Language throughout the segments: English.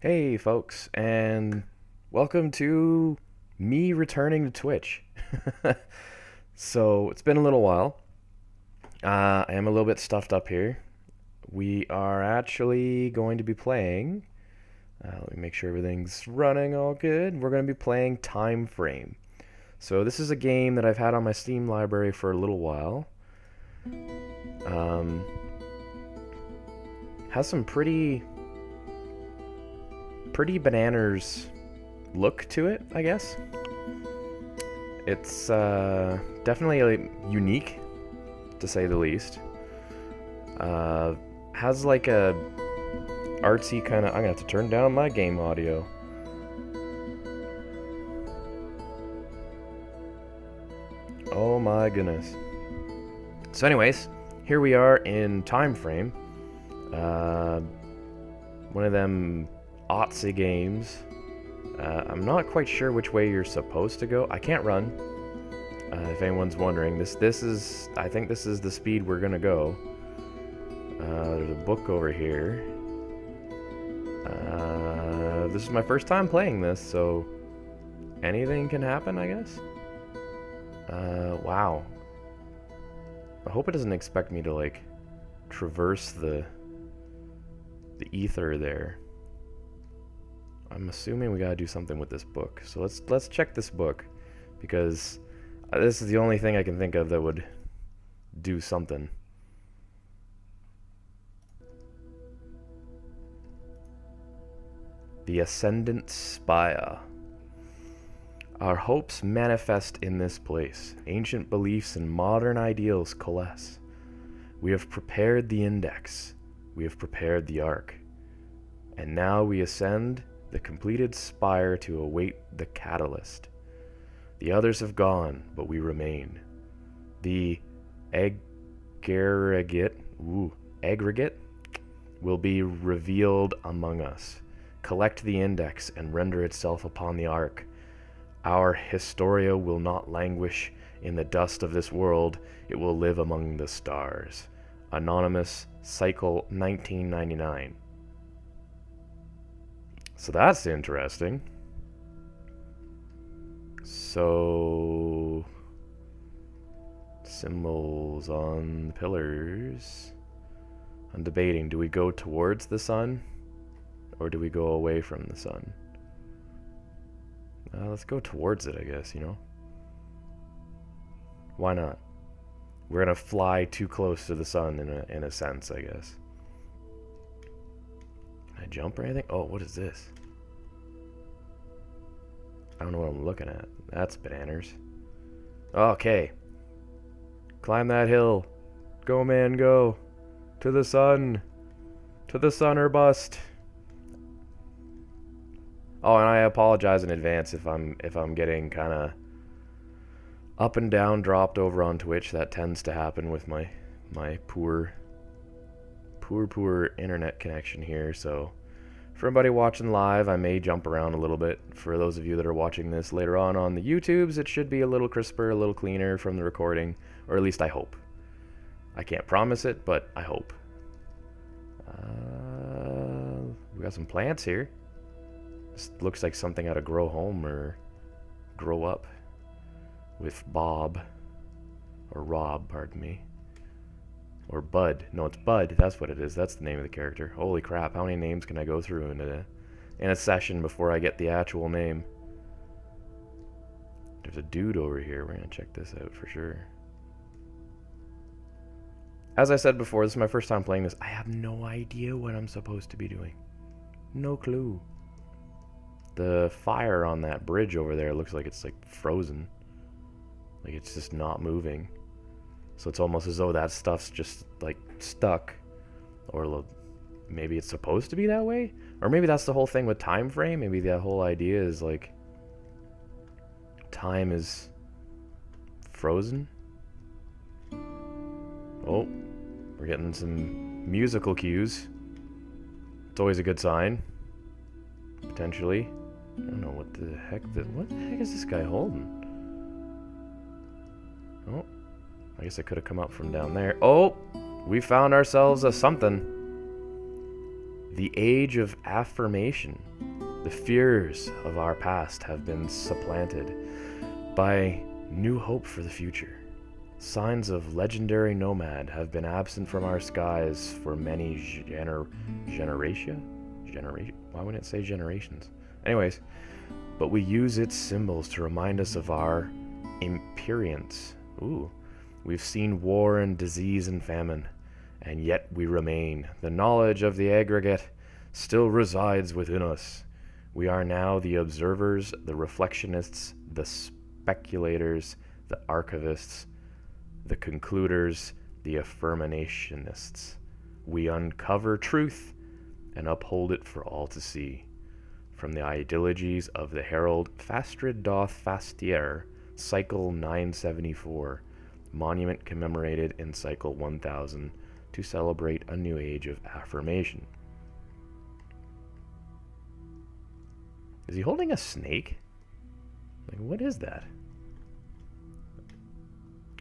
Hey, folks, and welcome to me returning to Twitch. So, it's been a little while. I am a little bit stuffed up here. We are actually going to be playing. Let me make sure everything's running all good. We're going to be playing TIMEframe. So, this is a game that I've had on my Steam library for a little while. Has some pretty bananas look to it, I guess. It's definitely unique, to say the least. Has like a artsy kind of... I'm gonna have to turn down my game audio. Oh my goodness. So anyways, here we are in TIMEframe. One of them artsy games. I'm not quite sure which way you're supposed to go. I can't run. If anyone's wondering, I think this is the speed we're gonna go. There's a book over here. This is my first time playing this, so anything can happen, I guess. Wow. I hope it doesn't expect me to like traverse the ether there. I'm assuming we gotta do something with this book. So let's check this book, because this is the only thing I can think of that would do something. The Ascendant Spire. Our hopes manifest in this place. Ancient beliefs and modern ideals coalesce. We have prepared the index. We have prepared the ark. And now we ascend the completed spire to await the catalyst. The others have gone, but we remain. The aggregate will be revealed among us. Collect the index and render itself upon the ark. Our Historia will not languish in the dust of this world. It will live among the stars. Anonymous, Cycle 1999. So that's interesting. So, symbols on the pillars. I'm debating, do we go towards the sun or do we go away from the sun? Let's go towards it, I guess, you know? Why not? We're gonna fly too close to the sun in a sense, I guess. Can I jump or anything? Oh, what is this? I don't know what I'm looking at. That's bananas. Okay. Climb that hill. Go, man, go. To the sun. To the sun or bust. Oh, and I apologize in advance if I'm getting kind of up and down dropped over on Twitch. That tends to happen with my poor internet connection here. So for everybody watching live, I may jump around a little bit. For those of you that are watching this later on the YouTubes, it should be a little crisper, a little cleaner from the recording, or at least I hope. I can't promise it, but I hope. We got some plants here. This looks like something out of Grow Home or Grow Up with Bob, or Rob, pardon me. Or Bud. No, it's Bud. That's what it is. That's the name of the character. Holy crap, how many names can I go through in a session before I get the actual name? There's a dude over here. We're going to check this out for sure. As I said before, this is my first time playing this. I have no idea what I'm supposed to be doing. No clue. The fire on that bridge over there looks like it's like frozen. Like it's just not moving. So it's almost as though that stuff's just like stuck. Or maybe it's supposed to be that way? Or maybe that's the whole thing with TIMEframe. Maybe that whole idea is like time is frozen. Oh, we're getting some musical cues. It's always a good sign. Potentially. I don't know what the heck is this guy holding? Oh, I guess I could have come up from down there. Oh, we found ourselves a something. The age of affirmation. The fears of our past have been supplanted by new hope for the future. Signs of legendary nomad have been absent from our skies for many generations? Why wouldn't it say generations? Anyways, but we use its symbols to remind us of our imperience. Ooh. We've seen war and disease and famine, and yet we remain. The knowledge of the aggregate still resides within us. We are now the observers, the reflectionists, the speculators, the archivists, the concluders, the affirmationists. We uncover truth and uphold it for all to see. From the ideologies of the herald Fastrid doth fastiere, cycle 974, monument commemorated in cycle 1000 to celebrate a new age of affirmation. Is he holding a snake? Like, what is that?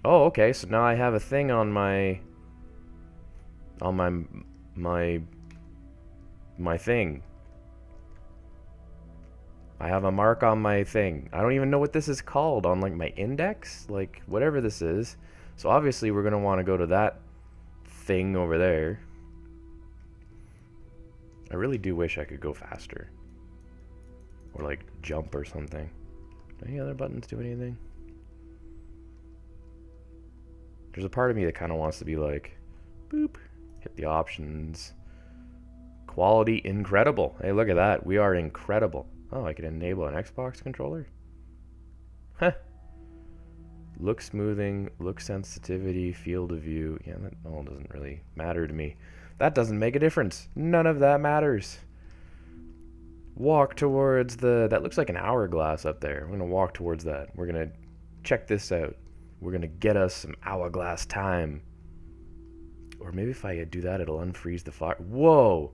Oh, okay, so now I have a thing on my thing. I have a mark on my thing. I don't even know what this is called on, like, my index, like whatever this is. So obviously we're going to want to go to that thing over there. I really do wish I could go faster. Or like jump or something. Do any other buttons do anything? There's a part of me that kind of wants to be like, boop, hit the options. Quality incredible. Hey, look at that. We are incredible. Oh, I can enable an Xbox controller? Huh. Look smoothing, look sensitivity, field of view. Yeah, that all doesn't really matter to me. That doesn't make a difference. None of that matters. Walk towards that looks like an hourglass up there. We're going to walk towards that. We're going to check this out. We're going to get us some hourglass time. Or maybe if I do that, it'll unfreeze the fire. Whoa!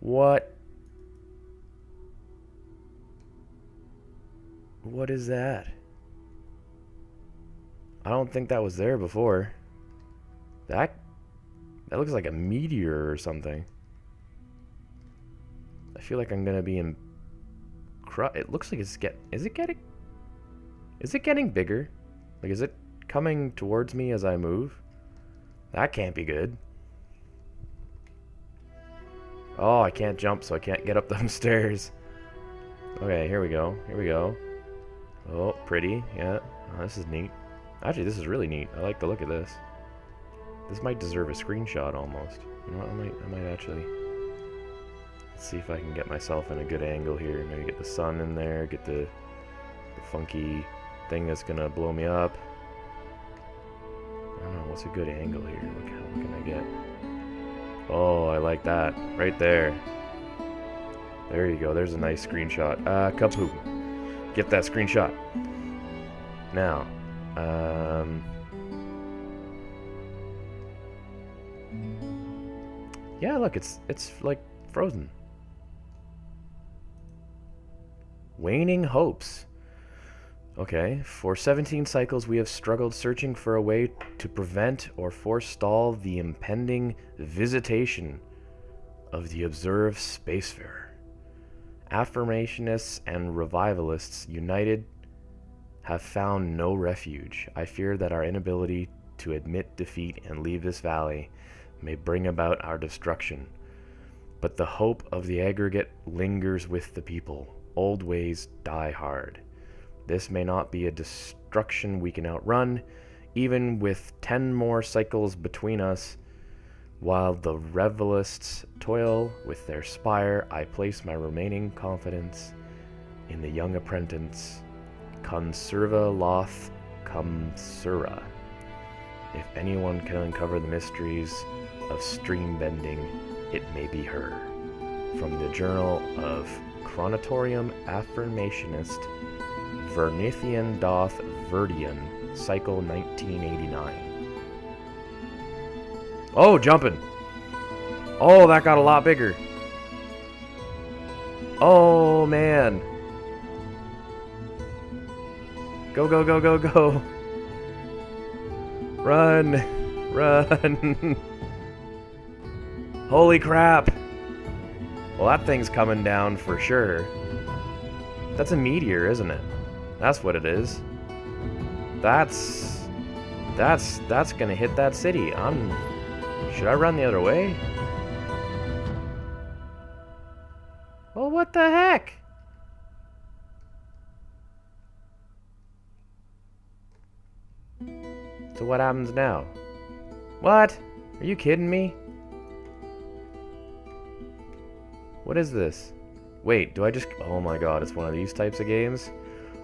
What? What is that? I don't think that was there before. That looks like a meteor or something. I feel like I'm gonna be in. It looks like it's Is it getting bigger? Like, is it coming towards me as I move? That can't be good. Oh, I can't jump, so I can't get up those stairs. Okay, here we go. Here we go. Oh, pretty. Yeah. Oh, this is neat. Actually, this is really neat. I like the look of this. This might deserve a screenshot almost. You know what? I might actually. Let's see if I can get myself in a good angle here. Maybe get the sun in there. Get the funky thing that's gonna blow me up. I don't know. What's a good angle here? What can I get? Oh, I like that. Right there. There you go. There's a nice screenshot. Kapoom. Get that screenshot. Now, yeah, look, it's like frozen. Waning hopes. Okay, for 17 cycles we have struggled searching for a way to prevent or forestall the impending visitation of the observed spacefarer. Affirmationists and revivalists united have found no refuge. I fear that our inability to admit defeat and leave this valley may bring about our destruction. But the hope of the aggregate lingers with the people. Old ways die hard. This may not be a destruction we can outrun, even with 10 more cycles between us. While the revelists toil with their spire, I place my remaining confidence in the young apprentice, Conserva Loth Comsura. If anyone can uncover the mysteries of stream bending, it may be her. From the Journal of Chronotorium Affirmationist, Vernithian Doth Verdian, Cycle 1989. Oh, jumping! Oh, that got a lot bigger. Oh, man. Go, go, go, go, go. Run. Run. Holy crap! Well, that thing's coming down for sure. That's a meteor, isn't it? That's what it is. That's gonna hit that city. Should I run the other way? Well, what the heck? So what happens now? What? Are you kidding me? What is this? Wait, do I just... Oh my god, it's one of these types of games?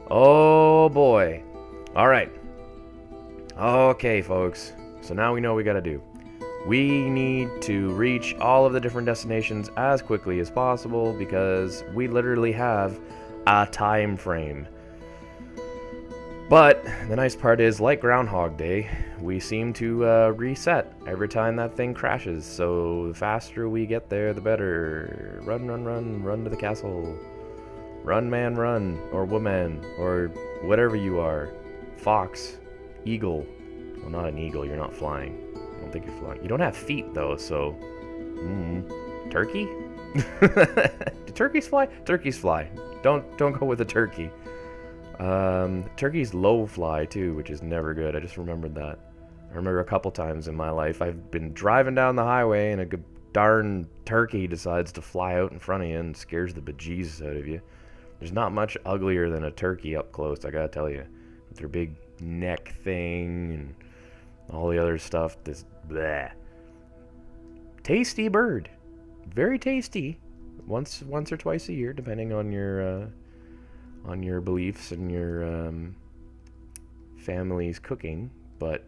Oh boy. Alright. Okay, folks. So now we know what we gotta do. We need to reach all of the different destinations as quickly as possible because we literally have a time frame. But the nice part is, like Groundhog Day, we seem to reset every time that thing crashes. So the faster we get there, the better. Run, run, run, run to the castle. Run, man, run. Or woman. Or whatever you are. Fox. Eagle. Well, not an eagle. You're not flying. I don't think you're flying. You don't have feet, though, so... Turkey? Do turkeys fly? Turkeys fly. Don't go with a turkey. Turkeys low fly too, which is never good. I just remembered that. I remember a couple times in my life I've been driving down the highway and a darn turkey decides to fly out in front of you and scares the bejesus out of you. There's not much uglier than a turkey up close, I gotta tell you. With their big neck thing and all the other stuff. This bleh. Tasty bird. Very tasty. Once or twice a year, depending on your beliefs and your family's cooking, but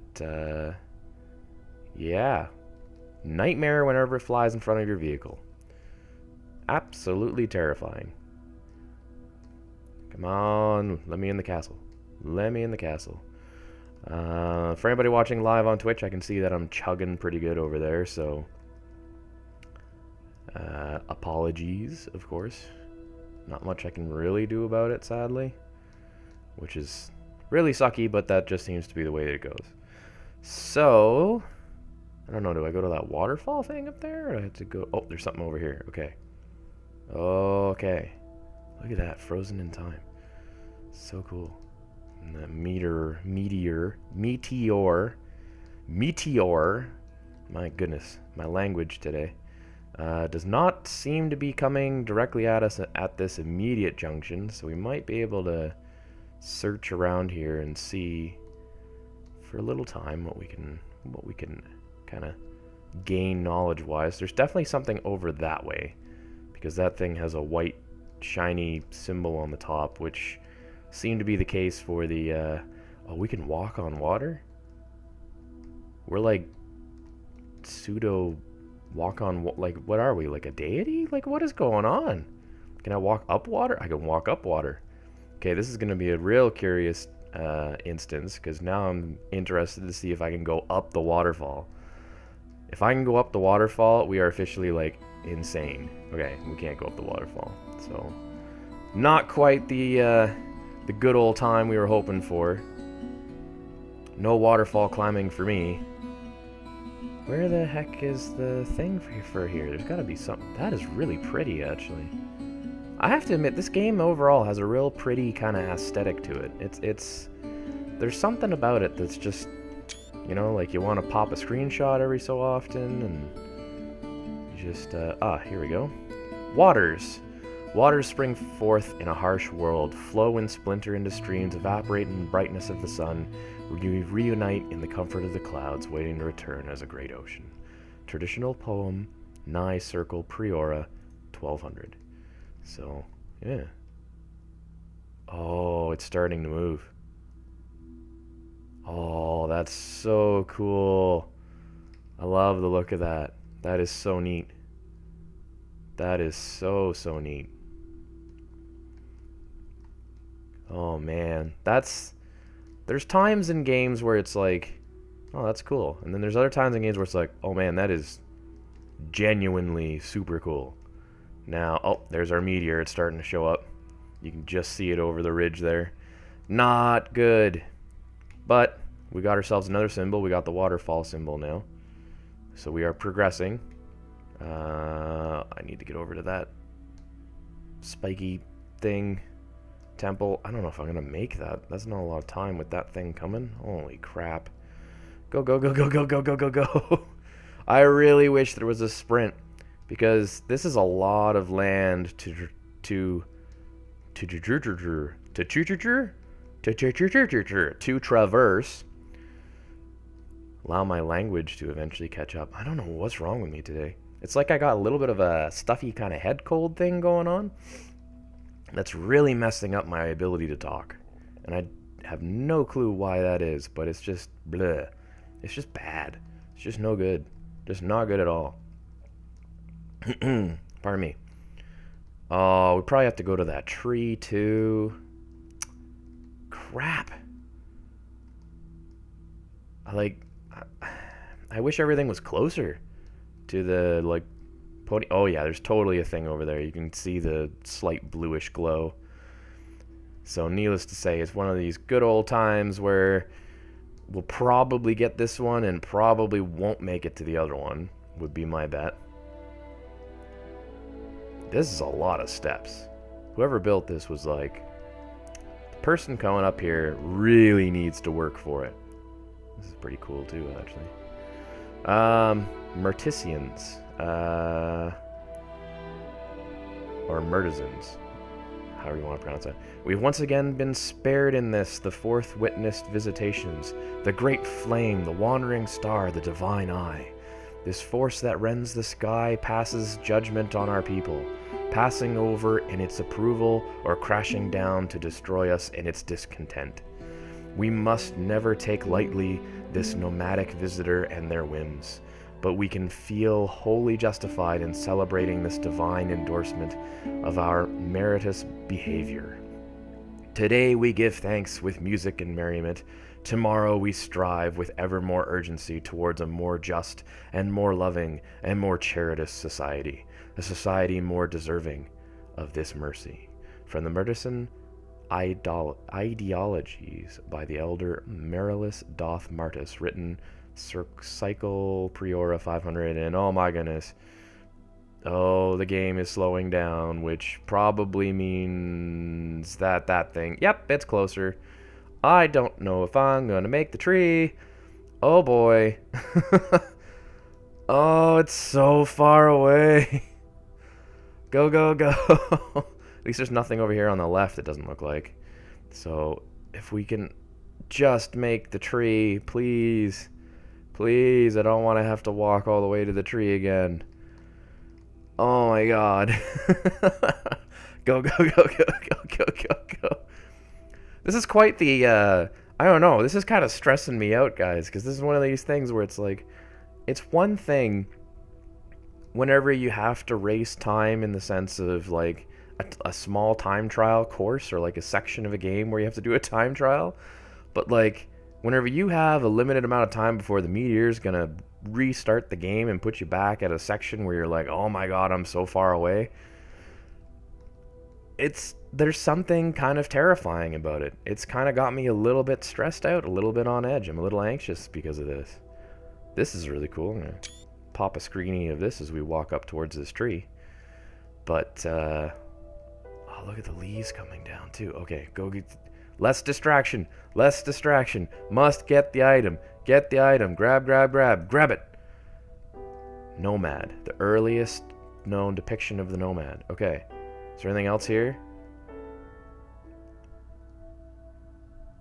yeah, nightmare whenever it flies in front of your vehicle. Absolutely terrifying. Come on, let me in the castle. Let me in the castle. For anybody watching live on Twitch, I can see that I'm chugging pretty good over there, so apologies, of course. Not much I can really do about it, sadly. Which is really sucky, but that just seems to be the way it goes. So, I don't know, do I go to that waterfall thing up there? Or do I have to go... Oh, there's something over here. Okay. Okay. Look at that, frozen in time. So cool. And that meteor. My goodness, my language today. Does not seem to be coming directly at us at this immediate junction, so we might be able to search around here and see for a little time what we can kind of gain knowledge-wise. There's definitely something over that way, because that thing has a white shiny symbol on the top, which seemed to be the case for the oh, we can walk on water? We're like pseudo walk on, like, what are we, like a deity? Like, what is going on? Can I walk up water? I can walk up water. Okay, this is going to be a real curious instance, because now I'm interested to see if I can go up the waterfall. If I can go up the waterfall, we are officially, like, insane. Okay, we can't go up the waterfall. So, not quite the good old time we were hoping for. No waterfall climbing for me. Where the heck is the thing for here? There's got to be something. That is really pretty, actually. I have to admit, this game overall has a real pretty kind of aesthetic to it. It's there's something about it that's just, you know, like you want to pop a screenshot every so often, and you just here we go. Waters. Waters spring forth in a harsh world, flow and splinter into streams, evaporate in the brightness of the sun, reunite in the comfort of the clouds, waiting to return as a great ocean. Traditional poem, Nye Circle Priora, 1200. So, yeah. Oh, it's starting to move. Oh, that's so cool. I love the look of that. That is so neat. That is so neat. Oh, man. There's times in games where it's like, oh, that's cool. And then there's other times in games where it's like, oh, man, that is genuinely super cool. Now, oh, there's our meteor. It's starting to show up. You can just see it over the ridge there. Not good. But we got ourselves another symbol. We got the waterfall symbol now. So we are progressing. I need to get over to that spiky thing. Temple. I don't know if I'm gonna make that. That's not a lot of time with that thing coming. Holy crap. Go, go, go, go, go, go, go, go, go. I really wish there was a sprint, because this is a lot of land to traverse. Allow my language to eventually catch up. I don't know what's wrong with me today. It's like I got a little bit of a stuffy kind of head cold thing going on. That's really messing up my ability to talk. And I have no clue why that is, but it's just bleh. It's just bad. It's just no good. Just not good at all. Pardon me. Oh, we probably have to go to that tree too. Crap. I wish everything was closer to the, like, podium. Oh yeah, there's totally a thing over there. You can see the slight bluish glow. So needless to say, it's one of these good old times where we'll probably get this one and probably won't make it to the other one, would be my bet. This is a lot of steps. Whoever built this was like, the person coming up here really needs to work for it. This is pretty cool too, actually. Merticians. Or Murtisans. However you want to pronounce that. We've once again been spared in this, the fourth witnessed visitations. The great flame, the wandering star, the divine eye. This force that rends the sky passes judgment on our people, passing over in its approval or crashing down to destroy us in its discontent. We must never take lightly this nomadic visitor and their whims, but we can feel wholly justified in celebrating this divine endorsement of our meritorious behavior. Today we give thanks with music and merriment. Tomorrow we strive with ever more urgency towards a more just and more loving and more charitous society, a society more deserving of this mercy. From the Murtison Ideologies by the elder Marilus Doth Martus, written Cycle Priora 500, and oh my goodness. Oh, the game is slowing down, which probably means that thing. Yep, it's closer. I don't know if I'm gonna make the tree. Oh boy. Oh, it's so far away. Go, go, go. At least there's nothing over here on the left, it doesn't look like. So, if we can just make the tree, please. Please, I don't want to have to walk all the way to the tree again. Oh my god. Go, go, go, go, go, go, go, go. This is quite the, I don't know, this is kind of stressing me out, guys, because this is one of these things where it's like, it's one thing whenever you have to race time in the sense of, like, a small time trial course or like a section of a game where you have to do a time trial, but like whenever you have a limited amount of time before the meteor's gonna restart the game and put you back at a section where you're like, oh my god, I'm so far away, there's something kind of terrifying about it. It's kind of got me a little bit stressed out, a little bit on edge. I'm a little anxious because of this. This is really cool. I'm gonna pop a screenie of this as we walk up towards this tree, but oh, look at the leaves coming down too. Okay, go get less distraction. Less distraction. Must get the item. Get the item. Grab, grab, grab. Grab it. Nomad. The earliest known depiction of the nomad. Okay. Is there anything else here?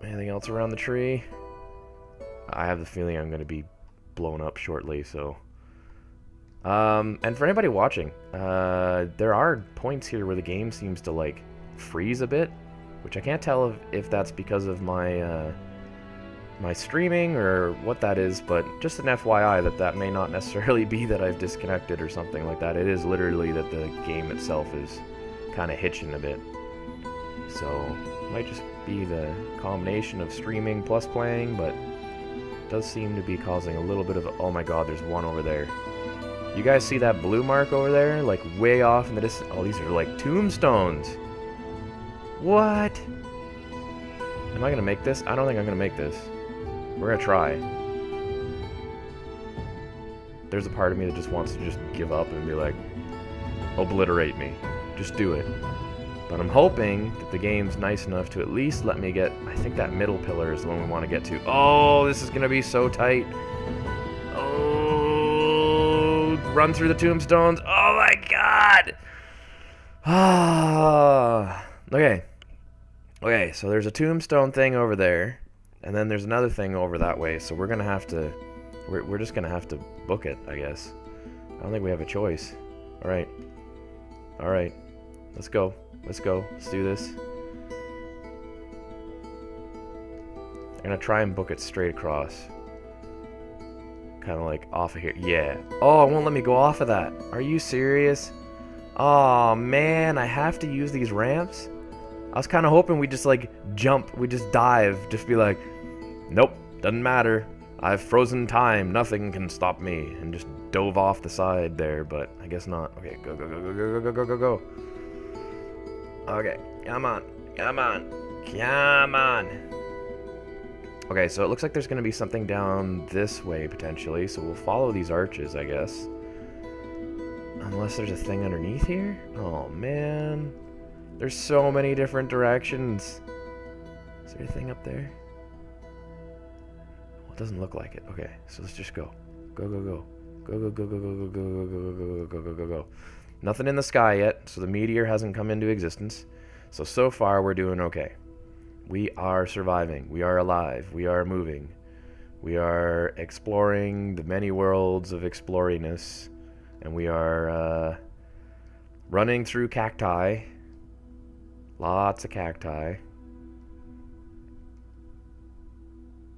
Anything else around the tree? I have the feeling I'm going to be blown up shortly, so... and for anybody watching, there are points here where the game seems to, like, freeze a bit, which I can't tell if that's because of my, my streaming or what that is, but just an FYI that may not necessarily be that I've disconnected or something like that. It is literally that the game itself is kind of hitching a bit. So, it might just be the combination of streaming plus playing, but it does seem to be causing a little bit of oh my god, there's one over there. You guys see that blue mark over there? Like way off in the distance? Oh, these are like tombstones. What? Am I gonna make this? I don't think I'm gonna make this. We're gonna try. there's a part of me that just wants to just give up and be like, obliterate me. Just do it. But I'm hoping that the game's nice enough to at least let me get... I think that middle pillar is the one we want to get to. Oh, this is going to be so tight. Oh, run through the tombstones. Oh my god! Ah. Okay. Okay, so there's a tombstone thing over there. And then there's another thing over that way. So we're going to have to... We're just going to have to book it, I guess. I don't think we have a choice. Alright. Alright. Let's go. Let's go. Let's do this. I'm gonna try and book it straight across. Kind of like off of here. Yeah. Oh, it won't let me go off of that. Are you serious? Oh, man. I have to use these ramps? I was kind of hoping we just like jump. We just dive. Just be like, nope. Doesn't matter. I've frozen time. Nothing can stop me. And just dove off the side there. But I guess not. Okay. Go, go, go, go, go, go, go, go, go. Okay, come on, come on, come on. Okay, so it looks like there's going to be something down this way, potentially. So we'll follow these arches, I guess. Unless there's a thing underneath here? Oh, man. There's so many different directions. Is there a thing up there? Well, it doesn't look like it. Okay, so let's just go. Go, go, go. Go, go, go, go, go, go, go, go, go, go, go, go, go, go. Nothing in the sky yet, so the meteor hasn't come into existence. So far, we're doing okay. We are surviving. We are alive. We are moving. We are exploring the many worlds of exploriness. And we are running through cacti. Lots of cacti.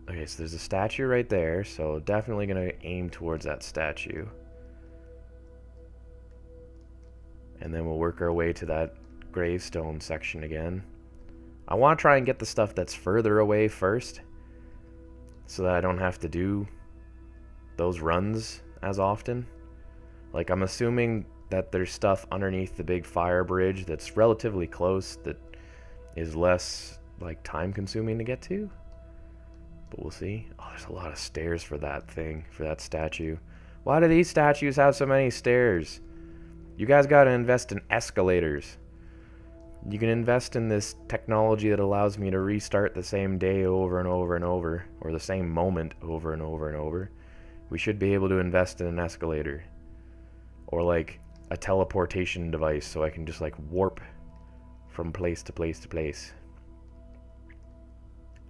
Okay, so there's a statue right there, so definitely going to aim towards that statue. And then we'll work our way to that gravestone section again. I want to try and get the stuff that's further away first, so that I don't have to do those runs as often. Like, I'm assuming that there's stuff underneath the big fire bridge that's relatively close that is less, like, time-consuming to get to. But we'll see. Oh, there's a lot of stairs for that thing, for that statue. Why do these statues have so many stairs? You guys got to invest in escalators. You can invest in this technology that allows me to restart the same day over and over and over, or the same moment over and over and over. We should be able to invest in an escalator. Or like a teleportation device so I can just like warp from place to place to place.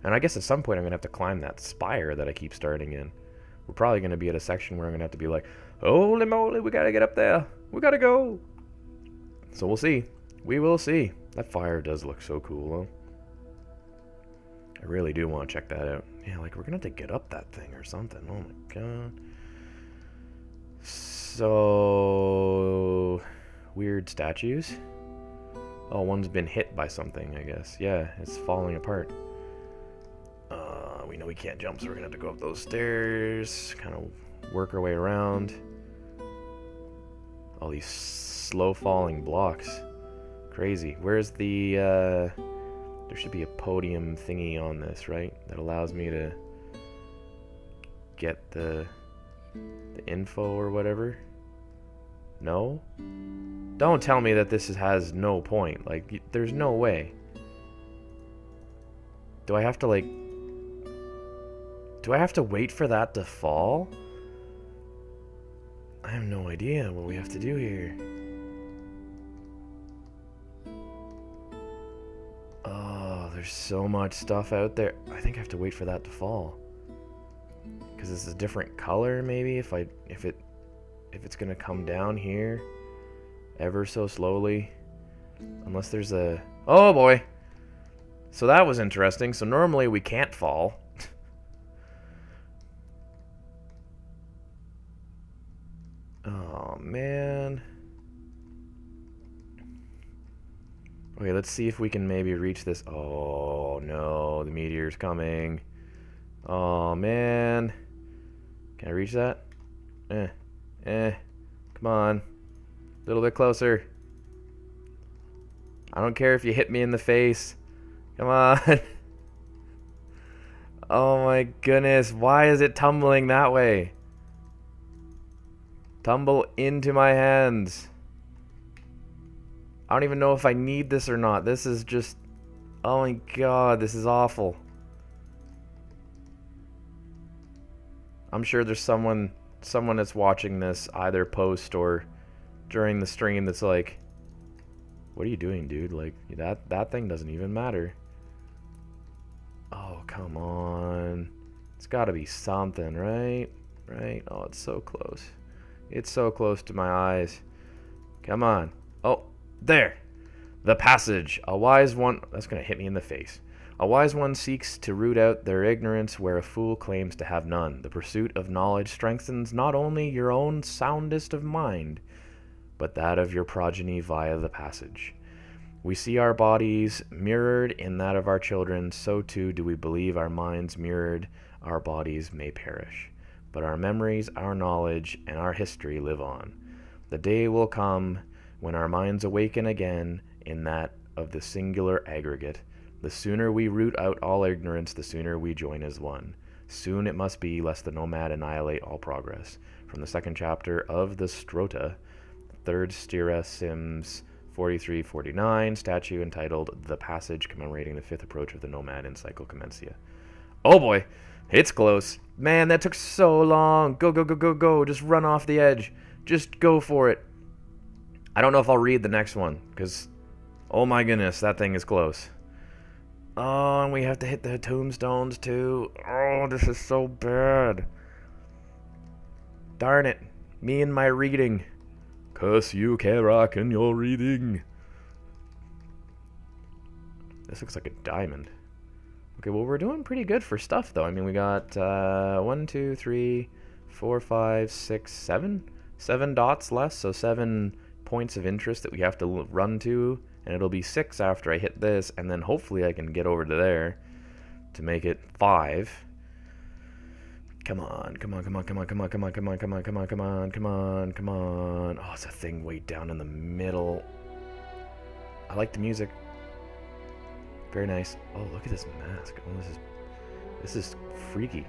And I guess at some point I'm going to have to climb that spire that I keep starting in. We're probably going to be at a section where I'm going to have to be like, holy moly, we got to get up there. We got to go. So we'll see. We will see. That fire does look so cool, though. I really do want to check that out. Yeah, like we're going to have to get up that thing or something. Oh my god. So... weird statues. Oh, one's been hit by something, I guess. Yeah, it's falling apart. We know we can't jump, so we're going to have to go up those stairs. Kind of work our way around. All these slow-falling blocks. Crazy. Where's the... there should be a podium thingy on this, right? That allows me to get the info or whatever. No? Don't tell me that this has no point. Like, there's no way. Do I have to, like... do I have to wait for that to fall? I have no idea what we have to do here. Oh, there's so much stuff out there. I think I have to wait for that to fall. Because it's a different color, maybe, if it's gonna come down here ever so slowly. Unless there's a... oh boy! So that was interesting. So normally we can't fall. Oh, man. Okay, let's see if we can maybe reach this. Oh, no. The meteor's coming. Oh, man. Can I reach that? Come on. A little bit closer. I don't care if you hit me in the face. Come on. Oh, my goodness. Why is it tumbling that way? Tumble into my hands. I don't even know if I need this or not. This is just... Oh my god, this is awful. I'm sure there's someone that's watching this either post or during the stream that's like, what are you doing, dude? Like, that thing doesn't even matter. Oh, come on. It's gotta be something, right? Right? Oh, it's so close. It's so close to my eyes. Come on. Oh, there. The passage. A wise one... That's gonna hit me in the face. A wise one seeks to root out their ignorance where a fool claims to have none. The pursuit of knowledge strengthens not only your own soundest of mind, but that of your progeny via the passage. We see our bodies mirrored in that of our children, so too do we believe our minds mirrored our bodies may perish. But our memories, our knowledge, and our history live on. The day will come when our minds awaken again in that of the singular aggregate. The sooner we root out all ignorance, the sooner we join as one. Soon it must be, lest the nomad annihilate all progress. From the second chapter of the Strota, third Stira Sims 4349, statue entitled The Passage, commemorating the fifth approach of the nomad in Cycle Comencia. Oh boy, it's close. Man, that took so long. Go, go, go, go, go. Just run off the edge. Just go for it. I don't know if I'll read the next one, because, oh my goodness, that thing is close. Oh, and we have to hit the tombstones too. Oh, this is so bad. Darn it. Me and my reading. Curse you, Karak, and your reading. This looks like a diamond. Okay, well, we're doing pretty good for stuff, though. I mean, we got 1, 2, 3, 4, 5, 6, 7. 7 dots less, so 7 points of interest that we have to run to. And it'll be 6 after I hit this, and then hopefully I can get over to there to make it 5. Come on, come on, come on, come on, come on, come on, come on, come on, come on, come on, come on, come on. Oh, it's a thing way down in the middle. I like the music. Very nice. Oh, look at this mask. Oh, this is freaky.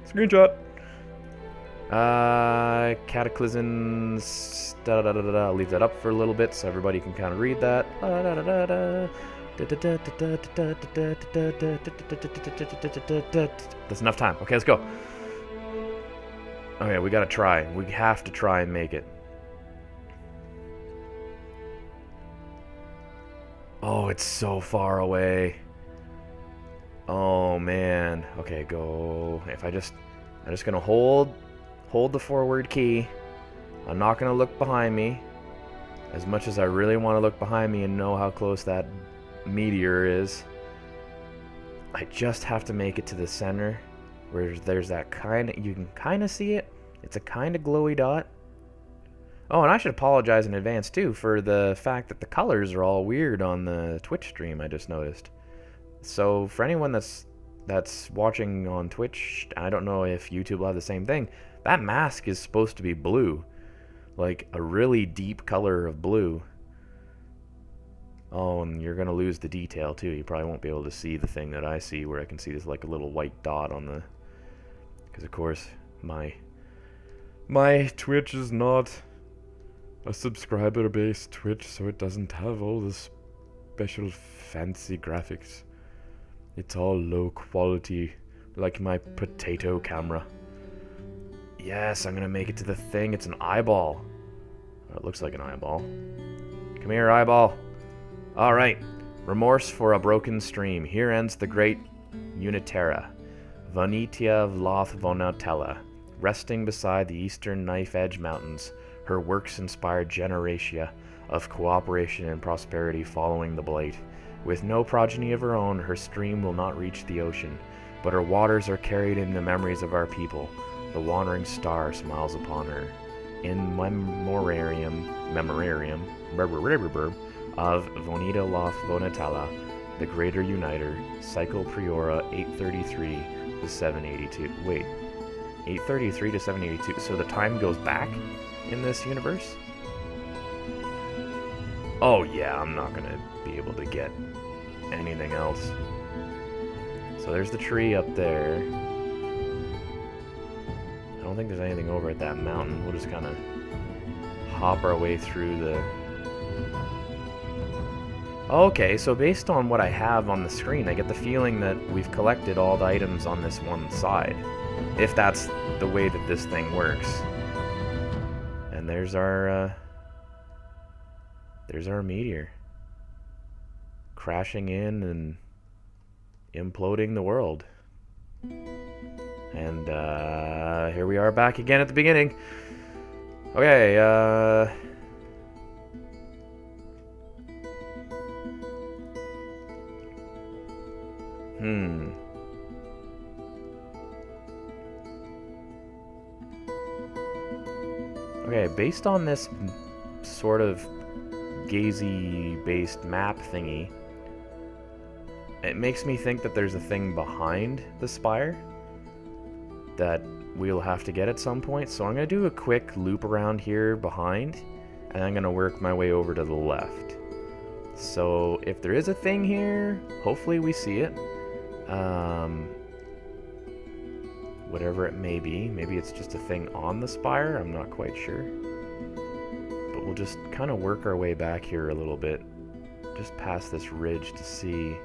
Screenshot. Cataclysms. I'll leave that up for a little bit so everybody can kind of read that. That's enough time. Okay, let's go. Okay, we gotta try. We have to try and make it. Oh, it's so far away. Oh man. Okay, go. If I'm just gonna hold the forward key. I'm not gonna look behind me. As much as I really want to look behind me and know how close that meteor is. I just have to make it to the center where there's that kind of, you can kind of see it. It's a kind of glowy dot. Oh, and I should apologize in advance too for the fact that the colors are all weird on the Twitch stream. I just noticed. So for anyone that's watching on Twitch, I don't know if YouTube will have the same thing. That mask is supposed to be blue, like a really deep color of blue. Oh, and you're gonna lose the detail too. You probably won't be able to see the thing that I see, where I can see this like a little white dot on the. Because of course my Twitch is not a subscriber-based Twitch, so it doesn't have all this special fancy graphics. It's all low quality, like my potato camera. Yes, I'm gonna make it to the thing. It's an eyeball. Oh, it looks like an eyeball. Come here, eyeball. Alright. Remorse for a broken stream. Here ends the great Unitera, Vanitia of Loth Vonatella, resting beside the eastern knife-edge mountains. Her works inspired generatia of cooperation and prosperity following the Blight. With no progeny of her own, her stream will not reach the ocean, but her waters are carried in the memories of our people. The wandering star smiles upon her. In memorarium of Vonita Loth Vonatella, the Greater Uniter, Cycle Priora 833 to 782. Wait, 833 to 782. So the time goes back in this universe? Oh yeah, I'm not gonna be able to get anything else. So there's the tree up there. I don't think there's anything over at that mountain. We'll just kind of hop our way through the... Okay, so based on what I have on the screen, I get the feeling that we've collected all the items on this one side. If that's the way that this thing works. And there's our meteor. Crashing in and imploding the world. And here we are back again at the beginning. Okay, Okay, based on this sort of gazy-based map thingy, it makes me think that there's a thing behind the spire that we'll have to get at some point. So I'm going to do a quick loop around here behind, and I'm going to work my way over to the left. So if there is a thing here, hopefully we see it. Whatever it may be. Maybe it's just a thing on the spire. I'm not quite sure. But we'll just kind of work our way back here a little bit. Just past this ridge to see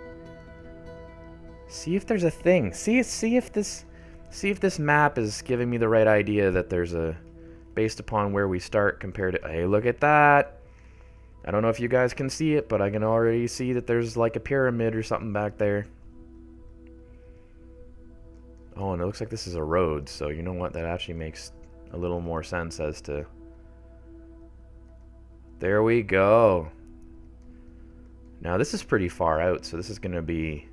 if there's a thing. See if this map is giving me the right idea that there's a... Based upon where we start compared to... Hey, look at that! I don't know if you guys can see it, but I can already see that there's like a pyramid or something back there. Oh, and it looks like this is a road, so you know what? That actually makes a little more sense as to... There we go. Now, this is pretty far out, so this is going to be...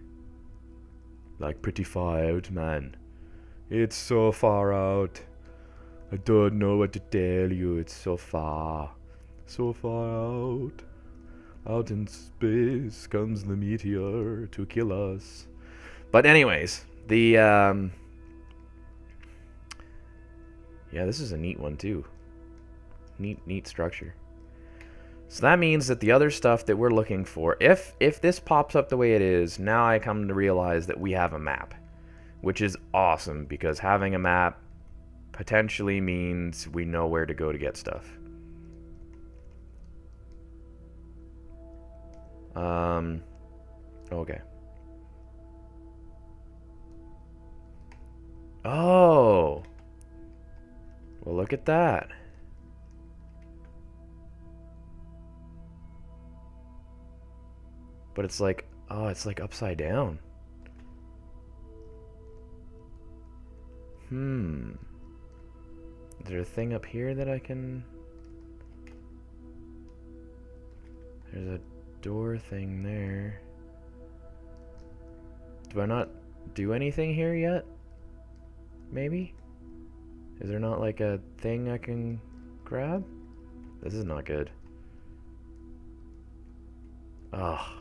Like, pretty far out, man. It's so far out. I don't know what to tell you. It's so far. So far out. Out in space comes the meteor to kill us. But anyways... Yeah, this is a neat one too. Neat structure. So that means that the other stuff that we're looking for, if this pops up the way it is, now I come to realize that we have a map, which is awesome because having a map potentially means we know where to go to get stuff. Okay. Oh, well, look at that. But it's like, oh, it's like upside down. Is there a thing up here that I can... There's a door thing there. Do I not do anything here yet? Maybe? Is there not like a thing I can grab? This is not good. Ugh.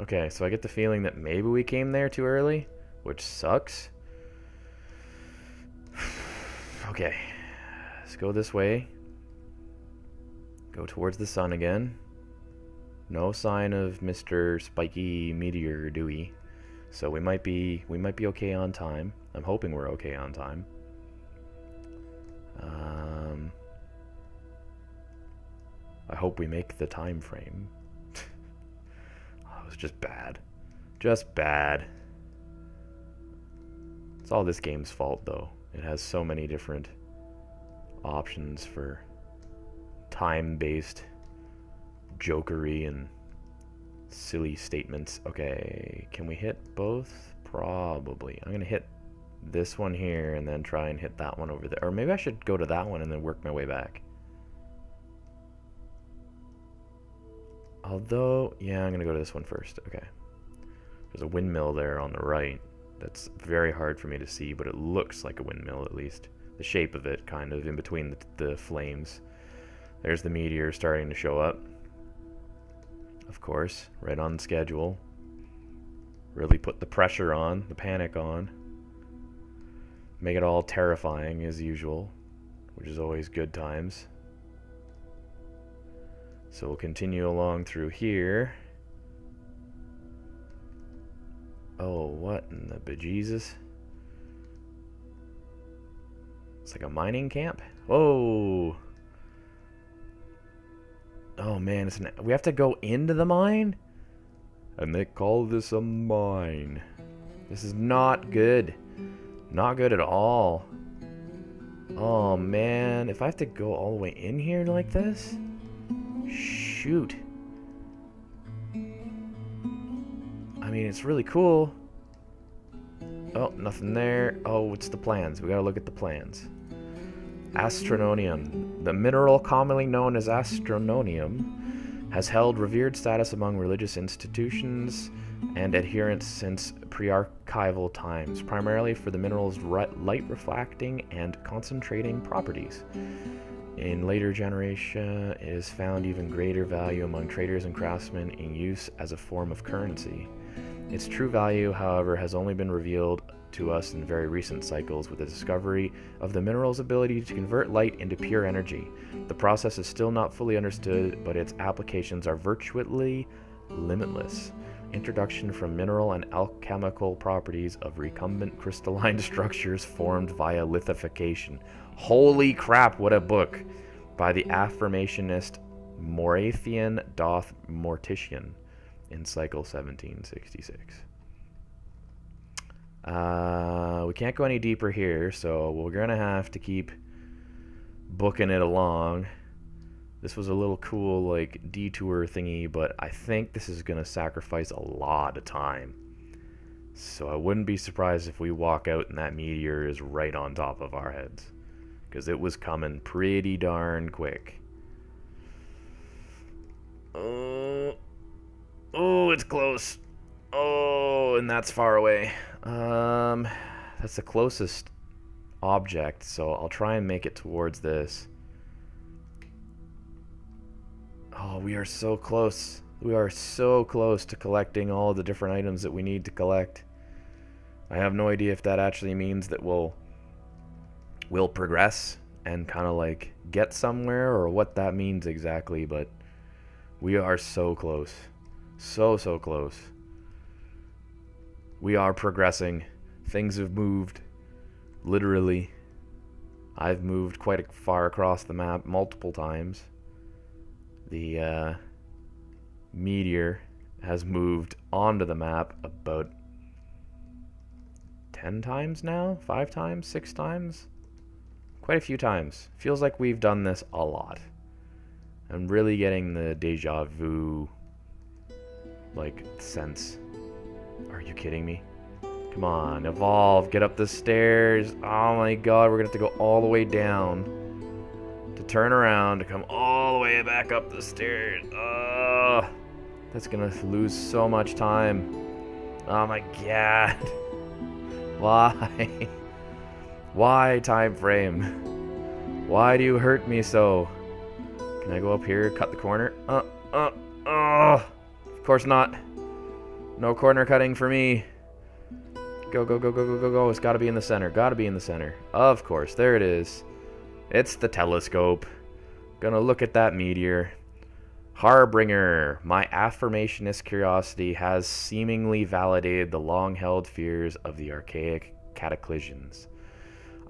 Okay, so I get the feeling that maybe we came there too early, which sucks. Okay. Let's go this way. Go towards the sun again. No sign of Mr. Spiky Meteor Dewey. So we might be okay on time. I'm hoping we're okay on time. I hope we make the time frame. Oh, it was just bad. Just bad. It's all this game's fault, though. It has so many different options for time-based jokery and silly statements. Okay, can we hit both? Probably. I'm gonna hit this one here and then try and hit that one over there. Or maybe I should go to that one and then work my way back. Although, yeah, I'm gonna go to this one first. Okay. There's a windmill there on the right. That's very hard for me to see, but it looks like a windmill at least. The shape of it, kind of, in between the flames. There's the meteor starting to show up. Of course, right on schedule. Really put the pressure on, the panic on. Make it all terrifying as usual, which is always good times. So we'll continue along through here. Oh, what in the bejesus? It's like a mining camp? Whoa! Oh man, we have to go into the mine? And they call this a mine. This is not good. Not good at all. Oh man, if I have to go all the way in here like this? Shoot. I mean, it's really cool. Oh, nothing there. Oh, it's the plans. We gotta look at the plans. Astrononium. The mineral commonly known as astrononium has held revered status among religious institutions and adherents since pre-archival times, primarily for the mineral's light-reflecting and concentrating properties. In later generation, it has found even greater value among traders and craftsmen in use as a form of currency. Its true value, however, has only been revealed to us in very recent cycles with the discovery of the mineral's ability to convert light into pure energy. The process is still not fully understood, but its applications are virtually limitless. Introduction from mineral and alchemical properties of recumbent crystalline structures formed via lithification. Holy crap, what a book! By the affirmationist Morathian doth Mortician in cycle 1766. We can't go any deeper here, so we're gonna have to keep booking it along. This was a little cool, like, detour thingy, but I think this is gonna sacrifice a lot of time. So I wouldn't be surprised if we walk out and that meteor is right on top of our heads, because it was coming pretty darn quick. Oh, it's close. Oh, and that's far away. That's the closest object, so I'll try and make it towards this. Oh, we are so close. We are so close to collecting all the different items that we need to collect. I have no idea if that actually means that we'll progress and kind of like get somewhere, or what that means exactly, but we are so close. So close. We are progressing. Things have moved. Literally. I've moved quite far across the map multiple times. The meteor has moved onto the map about 10 times now? 5 times? 6 times? Quite a few times. Feels like we've done this a lot. I'm really getting the deja vu, like, sense. Are you kidding me? Come on, evolve, get up the stairs. Oh my god, we're gonna have to go all the way down to turn around to come all the way back up the stairs. That's gonna lose so much time. Oh my god. Why? Why, time frame? Why do you hurt me so? Can I go up here, cut the corner? Of course not. No corner cutting for me. Go, go, go, go, go, go, go. It's gotta be in the center. Gotta be in the center. Of course, there it is. It's the telescope. Gonna look at that meteor. Harbinger, my affirmationist curiosity has seemingly validated the long-held fears of the archaic cataclysms.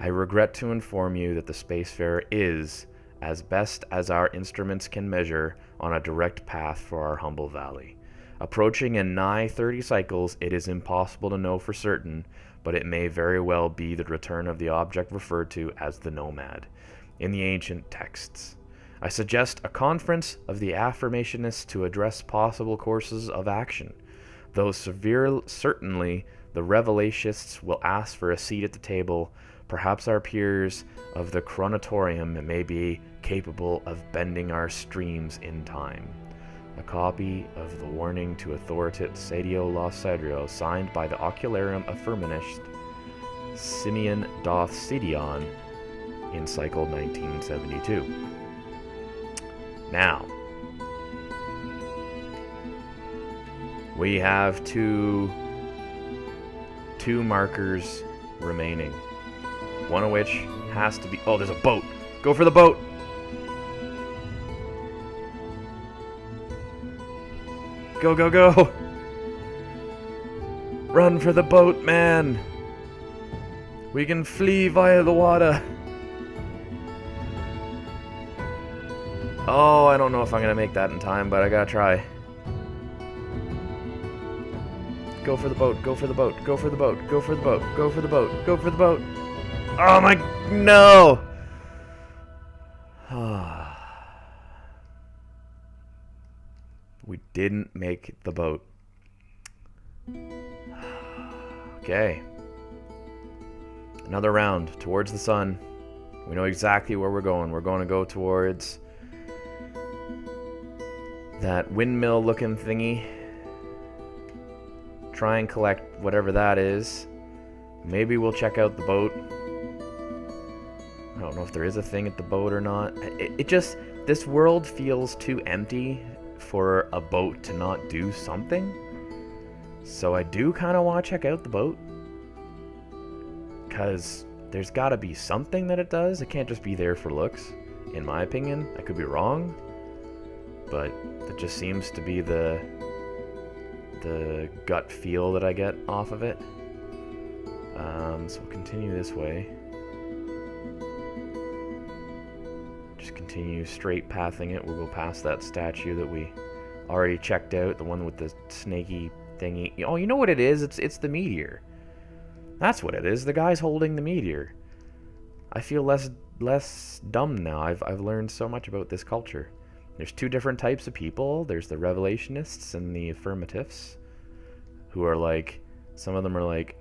I regret to inform you that the spacefarer is, as best as our instruments can measure, on a direct path for our humble valley. Approaching in nigh 30 cycles, it is impossible to know for certain, but it may very well be the return of the object referred to as the Nomad in the ancient texts. I suggest a conference of the affirmationists to address possible courses of action. Though certainly the revelationists will ask for a seat at the table, perhaps our peers of the chronotorium may be capable of bending our streams in time. A copy of the warning to authoritate Sadio Los Cedrio, signed by the Ocularium Affirmationist Simeon Doth Sidion in cycle 1972. Now, we have two markers remaining. One of which has to be... Oh, there's a boat! Go for the boat! Go, go, go! Run for the boat, man! We can flee via the water! Oh, I don't know if I'm gonna make that in time, but I gotta try. Go for the boat, go for the boat, go for the boat, go for the boat, go for the boat, go for the boat. Oh my, no! We didn't make the boat. Okay. Another round towards the sun. We know exactly where we're going. We're going to go towards that windmill looking thingy. Try and collect whatever that is. Maybe we'll check out the boat. I don't know if there is a thing at the boat or not. It just, this world feels too empty for a boat to not do something. So I do kind of want to check out the boat. Because there's got to be something that it does. It can't just be there for looks, in my opinion. I could be wrong. But that just seems to be the gut feel that I get off of it. So we'll continue this way. Just continue straight pathing it. We'll go past that statue that we already checked out, the one with the snaky thingy. Oh, you know what it is? It's the meteor. That's what it is. The guy's holding the meteor. I feel less dumb now. I've learned so much about this culture. There's two different types of people. There's the revelationists and the affirmatives, who are like, some of them are like,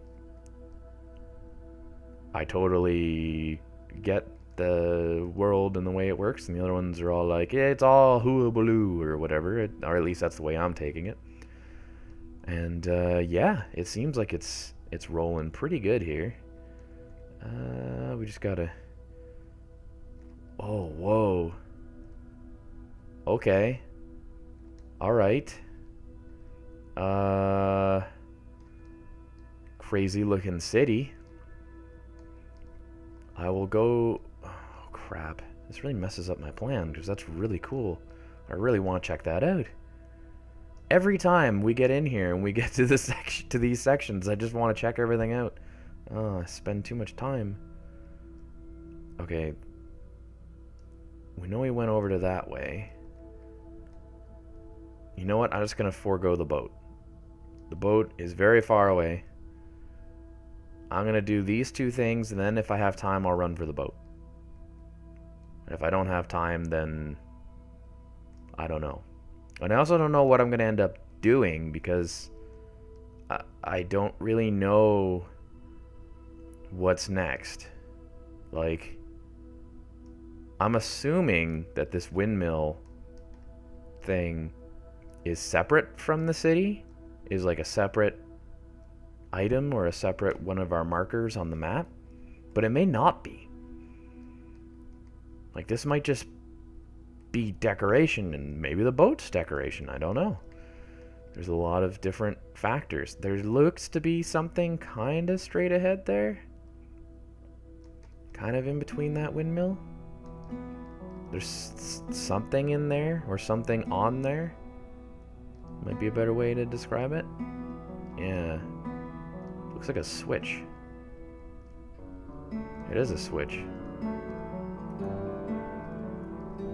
I totally get the world and the way it works, and the other ones are all like, yeah, it's all hoo-baloo or whatever, or at least that's the way I'm taking it. And yeah, it seems like it's rolling pretty good here. We just gotta, oh, whoa, okay, all right. Crazy looking city. I will go, oh crap, this really messes up my plan, because that's really cool. I really want to check that out. Every time we get in here and we get to this section, to these sections, I just want to check everything out. Oh, I spend too much time. Okay. We know we went over to that way. You know what? I'm just going to forego the boat. The boat is very far away. I'm going to do these two things, and then if I have time, I'll run for the boat. And if I don't have time, then I don't know. And I also don't know what I'm going to end up doing, because I don't really know what's next. Like, I'm assuming that this windmill thing is separate from the city, is like a separate item or a separate one of our markers on the map, but it may not be. Like, this might just be decoration, and maybe the boat's decoration. I don't know. There's a lot of different factors. There looks to be something kind of straight ahead there, kind of in between that windmill. There's something in there, or something on there. Might be a better way to describe it. Yeah. Looks like a switch. It is a switch.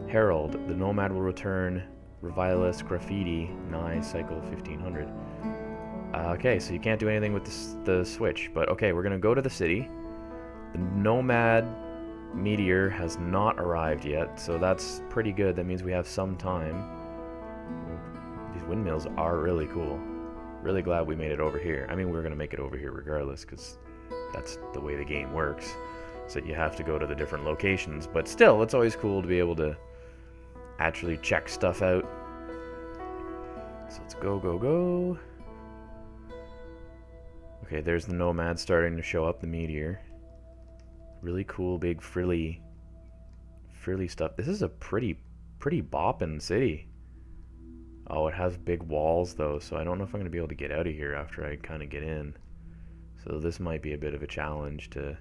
Herald, the Nomad will return. Revilis graffiti, nigh cycle 1500. Okay, so you can't do anything with the switch, but okay, we're gonna go to the city. The Nomad meteor has not arrived yet, so that's pretty good. That means we have some time. These windmills are really cool. Really glad we made it over here. I mean, we're gonna make it over here regardless, because that's the way the game works. So you have to go to the different locations, but still, it's always cool to be able to actually check stuff out. So let's go, go, go. Okay, there's the Nomad starting to show up, the meteor. Really cool, big, frilly stuff. This is a pretty boppin' city. Oh, it has big walls, though, so I don't know if I'm going to be able to get out of here after I kind of get in. So this might be a bit of a challenge to...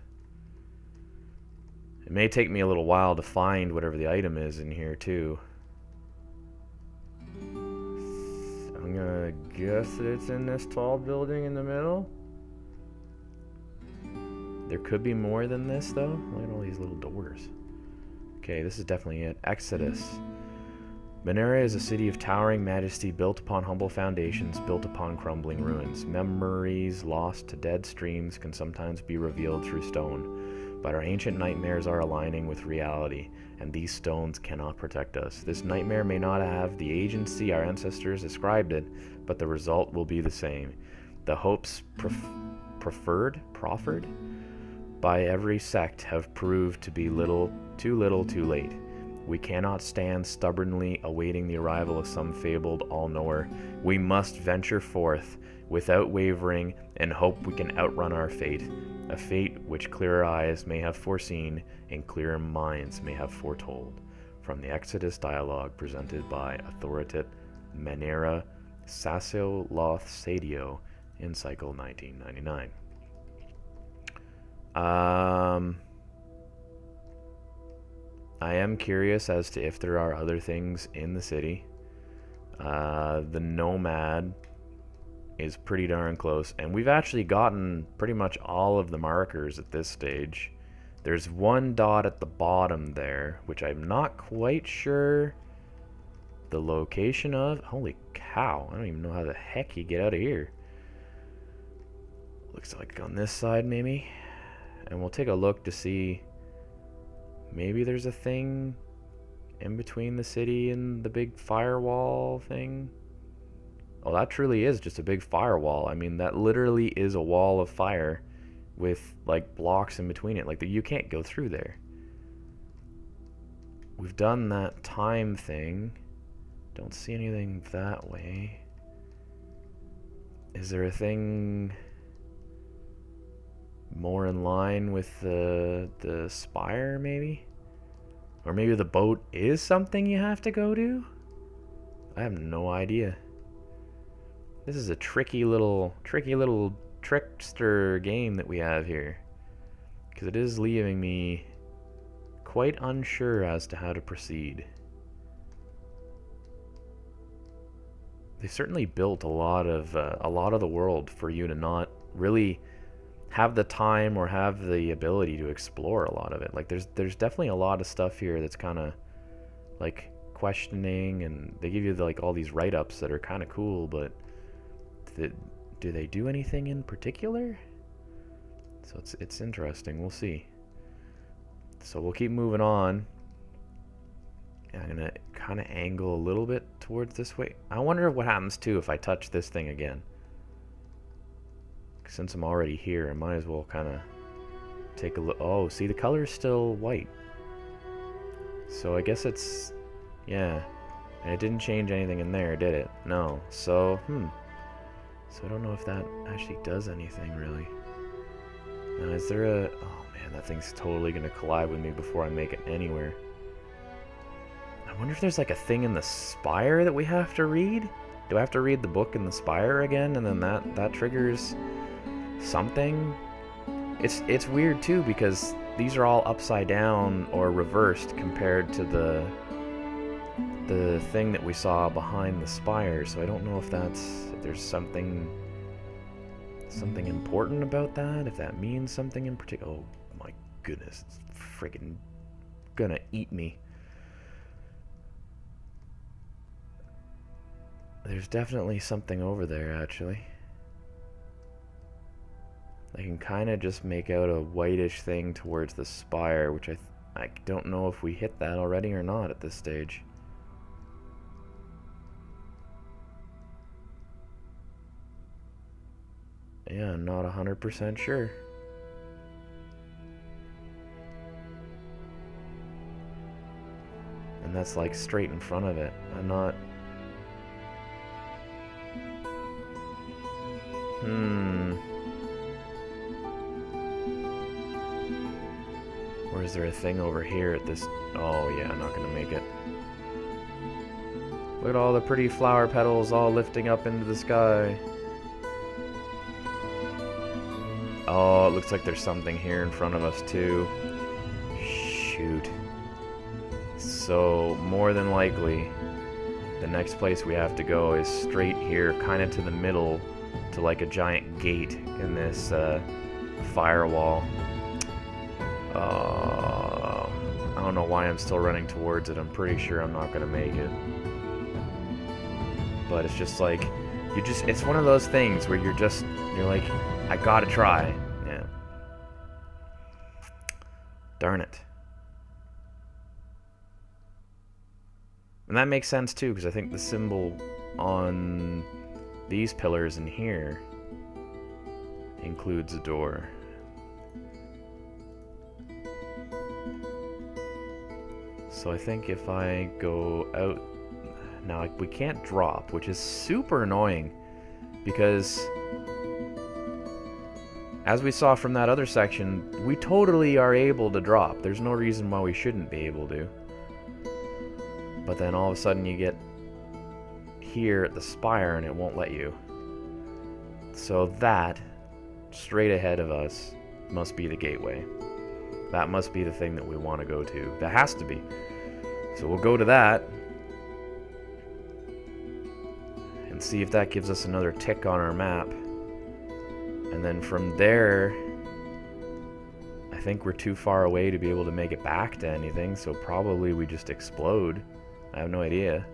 It may take me a little while to find whatever the item is in here, too. I'm going to guess that it's in this tall building in the middle. There could be more than this, though. Look at all these little doors. Okay, this is definitely it. Exodus. Manera is a city of towering majesty, built upon humble foundations, built upon crumbling ruins. Memories lost to dead streams can sometimes be revealed through stone, but our ancient nightmares are aligning with reality, and these stones cannot protect us. This nightmare may not have the agency our ancestors ascribed it, but the result will be the same. The hopes proffered by every sect have proved to be too little, too late. We cannot stand stubbornly awaiting the arrival of some fabled all-knower. We must venture forth without wavering and hope we can outrun our fate, a fate which clearer eyes may have foreseen and clearer minds may have foretold. From the Exodus dialogue presented by authoritative Manera Sasso Loth Sadio in Cycle 1999. I am curious as to if there are other things in the city. The Nomad is pretty darn close, and we've actually gotten pretty much all of the markers at this stage. There's one dot at the bottom there, which I'm not quite sure the location of. Holy cow, I don't even know how the heck you get out of here. Looks like on this side maybe. And we'll take a look to see. Maybe there's a thing in between the city and the big firewall thing. Oh, that truly is just a big firewall. I mean, that literally is a wall of fire with, like, blocks in between it. Like, you can't go through there. We've done that time thing. Don't see anything that way. Is there a thing more in line with the spire, maybe? Or maybe the boat is something you have to go to? I have no idea. This is a tricky little trickster game that we have here, because it is leaving me quite unsure as to how to proceed. They certainly built a lot of the world for you to not really have the time or have the ability to explore a lot of it. Like, there's definitely a lot of stuff here that's kind of like questioning, and they give you like all these write-ups that are kind of cool, but do they do anything in particular? So it's interesting. We'll see. So we'll keep moving on. And I'm gonna kind of angle a little bit towards this way. I wonder what happens too if I touch this thing again. Since I'm already here, I might as well kind of take a look. Oh, see, the color is still white. So I guess it's, yeah. And it didn't change anything in there, did it? No. So, So I don't know if that actually does anything, really. Now, is there a... Oh, man, that thing's totally going to collide with me before I make it anywhere. I wonder if there's, like, a thing in the spire that we have to read? Do I have to read the book in the spire again, and then that triggers something? It's weird, too, because these are all upside down or reversed compared to the thing that we saw behind the spire, so I don't know if there's something important about that, if that means something in particular. Oh my goodness, it's freaking gonna eat me. There's definitely something over there, actually. I can kind of just make out a whitish thing towards the spire, which I don't know if we hit that already or not at this stage. Yeah, I'm not 100% sure. And that's like straight in front of it. I'm not... Or is there a thing over here at this... Oh yeah, I'm not gonna make it. Look at all the pretty flower petals all lifting up into the sky. Oh, it looks like there's something here in front of us too. Shoot. So, more than likely, the next place we have to go is straight here, kind of to the middle, to like a giant gate in this firewall. I don't know why I'm still running towards it. I'm pretty sure I'm not going to make it. but it's just like, it's one of those things where you're like, I gotta try. Yeah. Darn it. And that makes sense too, because I think the symbol on these pillars in here includes a door. So I think if I go out... Now, we can't drop, which is super annoying, because as we saw from that other section, we totally are able to drop. There's no reason why we shouldn't be able to. But then all of a sudden you get here at the spire and it won't let you. So that, straight ahead of us, must be the gateway. That must be the thing that we want to go to. That has to be. So we'll go to that and see if that gives us another tick on our map. And then from there, I think we're too far away to be able to make it back to anything, so probably we just explode. I have no idea.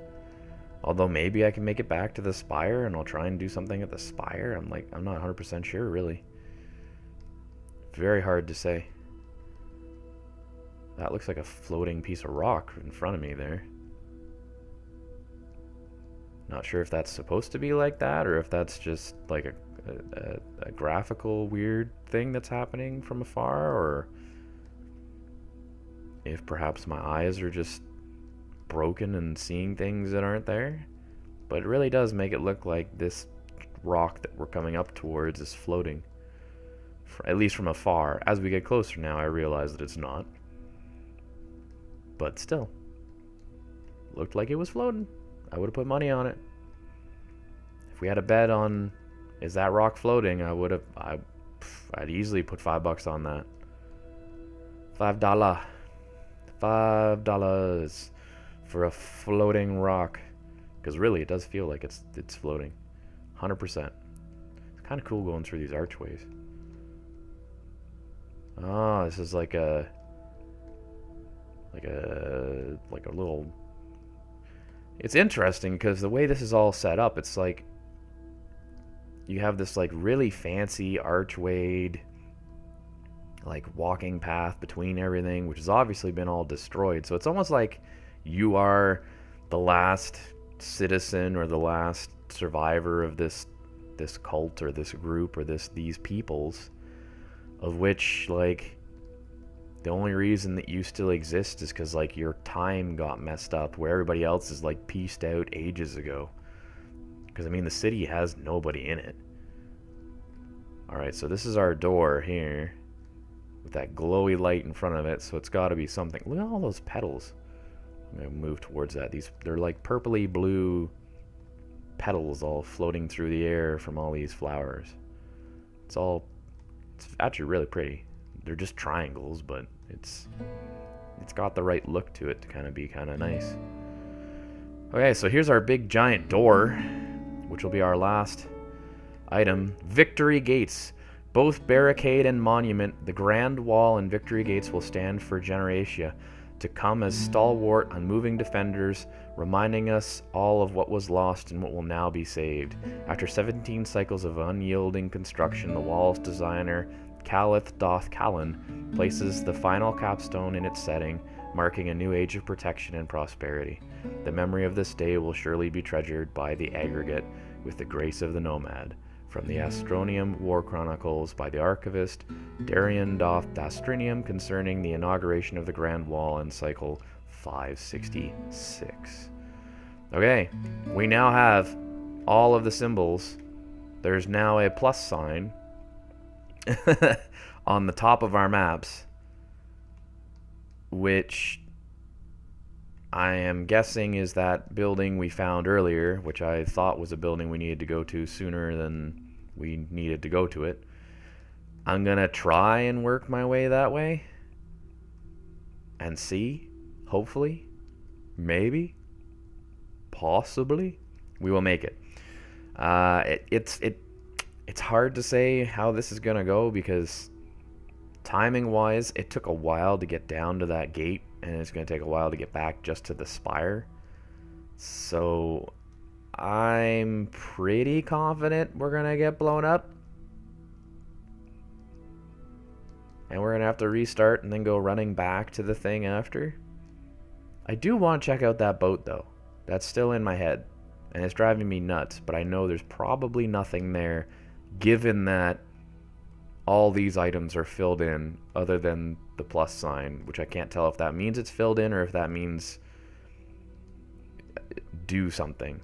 Although maybe I can make it back to the spire and I'll try and do something at the spire. I'm not 100% sure, really. Very hard to say. That looks like a floating piece of rock in front of me there. Not sure if that's supposed to be like that, or if that's just like a graphical weird thing that's happening from afar, or if perhaps my eyes are just broken and seeing things that aren't there. But it really does make it look like this rock that we're coming up towards is floating, at least from afar. As we get closer now, I realize that it's not. But still, looked like it was floating. I would have put money on it. If we had a bet on, is that rock floating, I'd easily put $5 on that. $5 for a floating rock, because really it does feel like it's floating, 100%. It's kind of cool going through these archways. Oh, this is like a little... It's interesting because the way this is all set up, it's like you have this like really fancy archwayed like walking path between everything, which has obviously been all destroyed. So it's almost like you are the last citizen or the last survivor of this cult or this group or these peoples, of which like the only reason that you still exist is because like your time got messed up, where everybody else is like pieced out ages ago. Because I mean the city has nobody in it. Alright, so this is our door here with that glowy light in front of it, so it's got to be something. Look at all those petals. I'm going to move towards that. They're like purpley blue petals all floating through the air from all these flowers. It's actually really pretty. They're just triangles, but it's got the right look to it to kind of be kind of nice. Okay, so here's our big giant door, which will be our last item. Victory Gates. Both barricade and monument, the Grand Wall and Victory Gates will stand for generatia to come as stalwart, unmoving defenders, reminding us all of what was lost and what will now be saved. After 17 cycles of unyielding construction, the wall's designer, Calith Doth Callan, places the final capstone in its setting, marking a new age of protection and prosperity. The memory of this day will surely be treasured by the aggregate with the grace of the nomad. From the Astronium War Chronicles by the archivist Darian Doth Dastrinium concerning the inauguration of the Grand Wall in cycle 566. Okay, we now have all of the symbols. There's now a plus sign on the top of our maps, which I am guessing is that building we found earlier, which I thought was a building we needed to go to sooner than we needed to go to it. I'm gonna try and work my way that way and see, hopefully, maybe, possibly, we will make it. It's hard to say how this is gonna go because timing wise it took a while to get down to that gate, and it's gonna take a while to get back just to the spire. So I'm pretty confident we're gonna get blown up. And we're gonna have to restart and then go running back to the thing after. I do want to check out that boat though. That's still in my head. And it's driving me nuts, but I know there's probably nothing there given that all these items are filled in other than the plus sign, which I can't tell if that means it's filled in or if that means do something.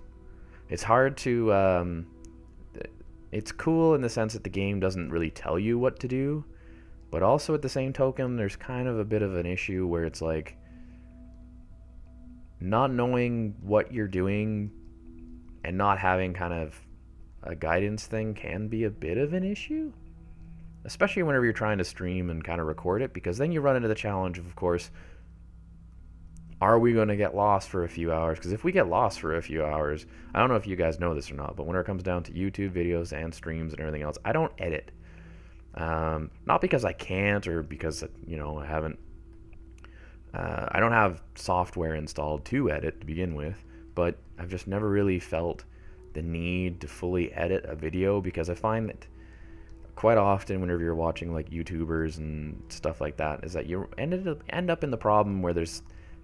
It's hard to it's cool in the sense that the game doesn't really tell you what to do, but also at the same token there's kind of a bit of an issue where it's like not knowing what you're doing and not having kind of a guidance thing can be a bit of an issue, especially whenever you're trying to stream and kind of record it, because then you run into the challenge of course, are we going to get lost for a few hours? Because if we get lost for a few hours, I don't know if you guys know this or not, but when it comes down to YouTube videos and streams and everything else, I don't edit. Not because I can't or because, you know, I don't have software installed to edit to begin with, but I've just never really felt the need to fully edit a video, because I find that quite often whenever you're watching like YouTubers and stuff like that is that you end up in the problem where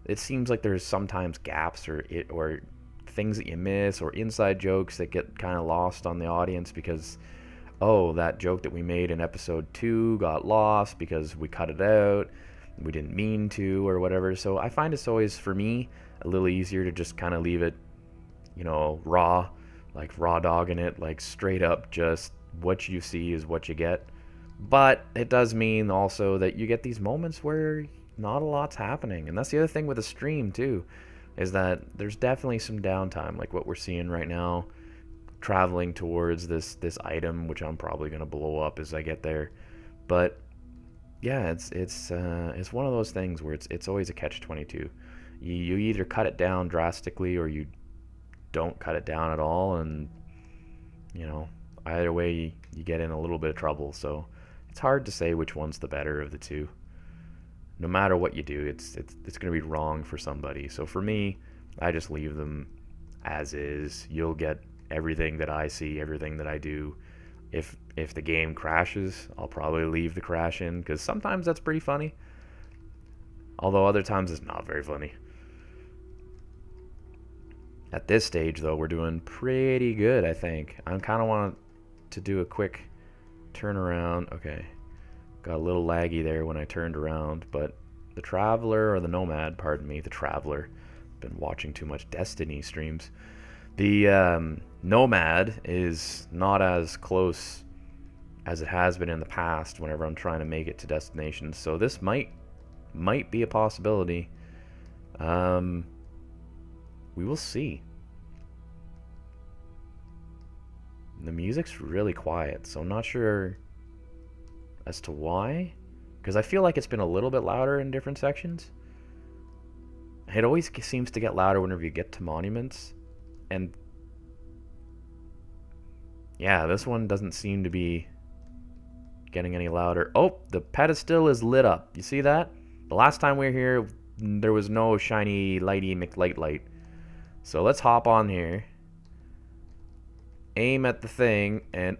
it seems like there's sometimes gaps or things that you miss or inside jokes that get kind of lost on the audience because, oh, that joke that we made in episode 2 got lost because we cut it out, we didn't mean to or whatever. So I find it's always, for me, a little easier to just kind of leave it, you know, raw, like raw dogging it, like straight up, just what you see is what you get. But it does mean also that you get these moments where not a lot's happening. And that's the other thing with a stream too, is that there's definitely some downtime, like what we're seeing right now, traveling towards this item, which I'm probably going to blow up as I get there. But yeah, it's one of those things where it's always a catch-22. You either cut it down drastically or you don't cut it down at all, and you know, either way you get in a little bit of trouble. So it's hard to say which one's the better of the two. No matter what you do, it's going to be wrong for somebody. So for me, I just leave them as is. You'll get everything that I see, everything that I do. If the game crashes, I'll probably leave the crash in, because sometimes that's pretty funny. Although other times it's not very funny. At this stage, though, we're doing pretty good, I think. I kind of want to do a quick turnaround. Okay. Got a little laggy there when I turned around, but the Traveler, or the Nomad, pardon me, the Traveler. Been watching too much Destiny streams. The Nomad is not as close as it has been in the past whenever I'm trying to make it to destinations. So this might be a possibility. We will see. The music's really quiet, so I'm not sure as to why, because I feel like it's been a little bit louder in different sections. It always seems to get louder whenever you get to monuments, and yeah, this one doesn't seem to be getting any louder. Oh, the pedestal is lit up. You see that? The last time we were here, there was no shiny lighty McLight. So let's hop on here, aim at the thing, and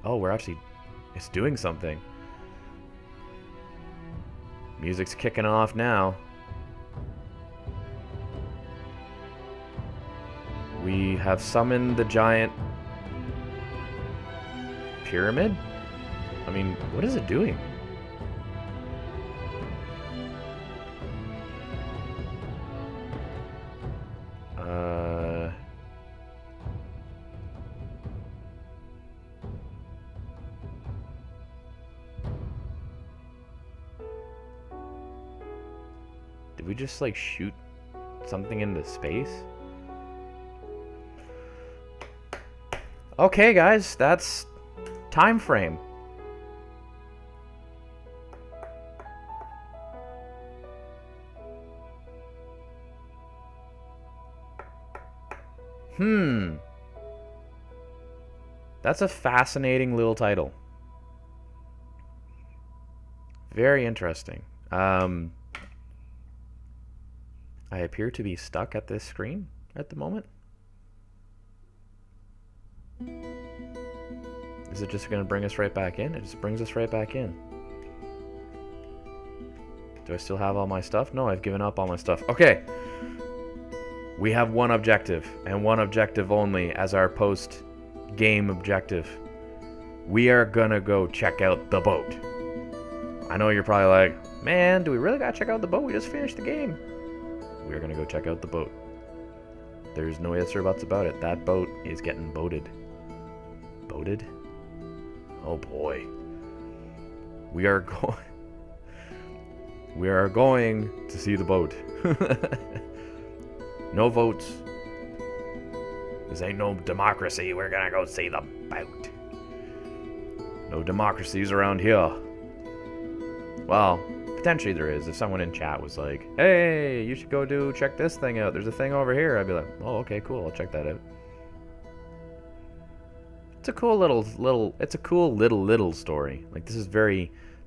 oh, it's doing something. Music's kicking off now. We have summoned the giant pyramid? I mean, what is it doing? Did we just like shoot something into space? Okay, guys, that's TIMEframe. That's a fascinating little title. Very interesting. I appear to be stuck at this screen at the moment. Is it just going to bring us right back in? It just brings us right back in. Do I still have all my stuff? No, I've given up all my stuff. Okay. We have one objective, and one objective only as our post-game objective. We are gonna go check out the boat. I know you're probably like, man, do we really gotta check out the boat? We just finished the game. We're gonna go check out the boat. There's no ifs or buts about it. That boat is getting boated. Boated? Oh boy. We are going to see the boat. No votes. This ain't no democracy. We're gonna go see the boat. No democracies around here. Well, potentially there is. If someone in chat was like, hey, you should go check this thing out. There's a thing over here. I'd be like, oh, okay, cool. I'll check that out. It's a cool little story. Like, this is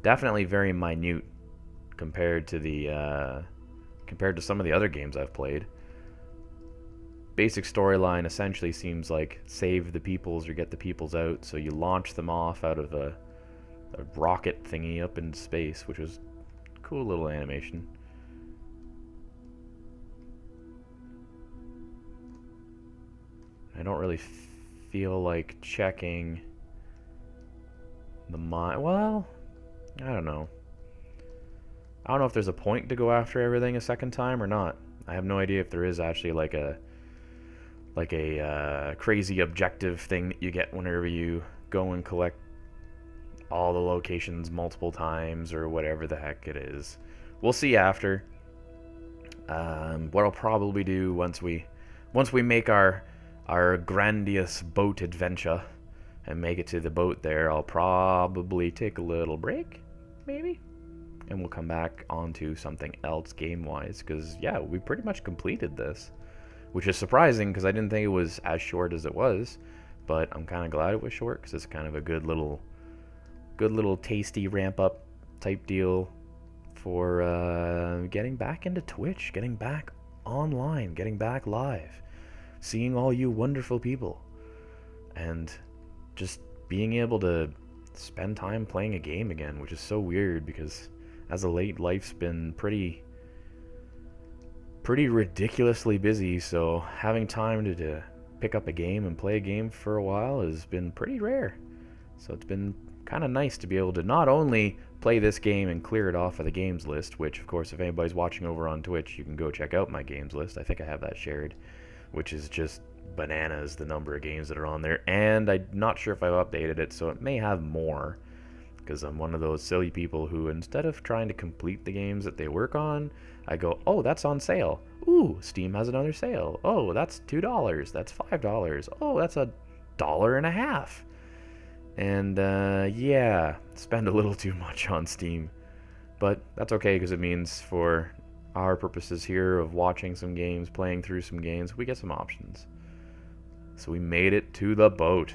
definitely very minute compared to some of the other games I've played. Basic storyline essentially seems like save the peoples or get the peoples out, so you launch them off out of a rocket thingy up in space, which was a cool little animation. I don't really feel like checking the mine. Well, I don't know. I don't know if there's a point to go after everything a second time or not. I have no idea if there is actually like a crazy objective thing that you get whenever you go and collect all the locations multiple times or whatever the heck it is. We'll see after. What I'll probably do once we make our grandiose boat adventure and make it to the boat there, I'll probably take a little break, maybe, and we'll come back onto something else game-wise, because yeah, we pretty much completed this. Which is surprising because I didn't think it was as short as it was, but I'm kind of glad it was short because it's kind of a good little tasty ramp up type deal for getting back into Twitch, getting back online, getting back live, seeing all you wonderful people, and just being able to spend time playing a game again, which is so weird because as of late life's been pretty ridiculously busy, so having time to pick up a game and play a game for a while has been pretty rare. So it's been kind of nice to be able to not only play this game and clear it off of the games list, which of course if anybody's watching over on Twitch, you can go check out my games list. I think I have that shared, which is just bananas, the number of games that are on there, and I'm not sure if I've updated it, so it may have more, because I'm one of those silly people who, instead of trying to complete the games that they work on, I go, oh, that's on sale. Ooh, Steam has another sale. Oh, that's $2. That's $5. Oh, that's $1.50. And yeah, spend a little too much on Steam. But that's okay, because it means for our purposes here of watching some games, playing through some games, we get some options. So we made it to the boat.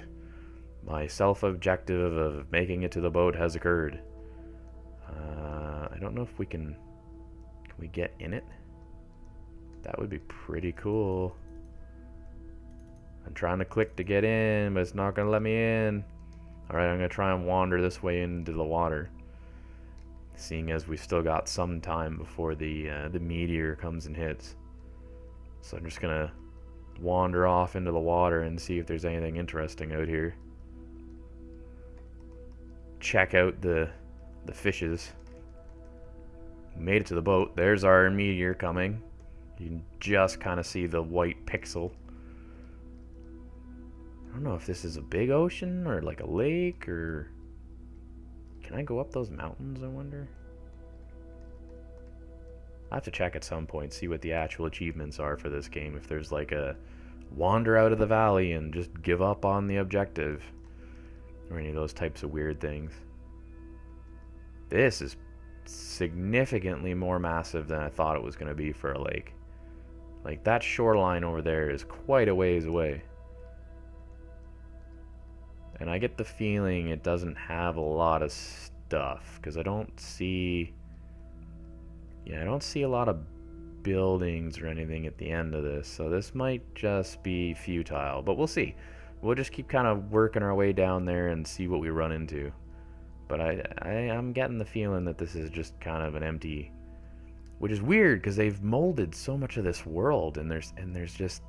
My self-objective of making it to the boat has occurred. I don't know if we can we get in it? That would be pretty cool. I'm trying to click to get in, but it's not going to let me in. Alright, I'm going to try and wander this way into the water. Seeing as we've still got some time before the meteor comes and hits. So I'm just going to wander off into the water and see if there's anything interesting out here. Check out the fishes. Made it to the boat. There's our meteor coming. You can just kind of see the white pixel. I don't know if this is a big ocean or like a lake, or can I go up those mountains, I wonder? I have to check at some point, see what the actual achievements are for this game, if there's like a wander out of the valley and just give up on the objective, or any of those types of weird things. This is significantly more massive than I thought it was going to be for a lake. Like, that shoreline over there is quite a ways away. And I get the feeling it doesn't have a lot of stuff, because I don't see a lot of buildings or anything at the end of this, so this might just be futile, but we'll see. We'll just keep kind of working our way down there and see what we run into. But I'm getting the feeling that this is just kind of an empty, which is weird because they've molded so much of this world, and there's just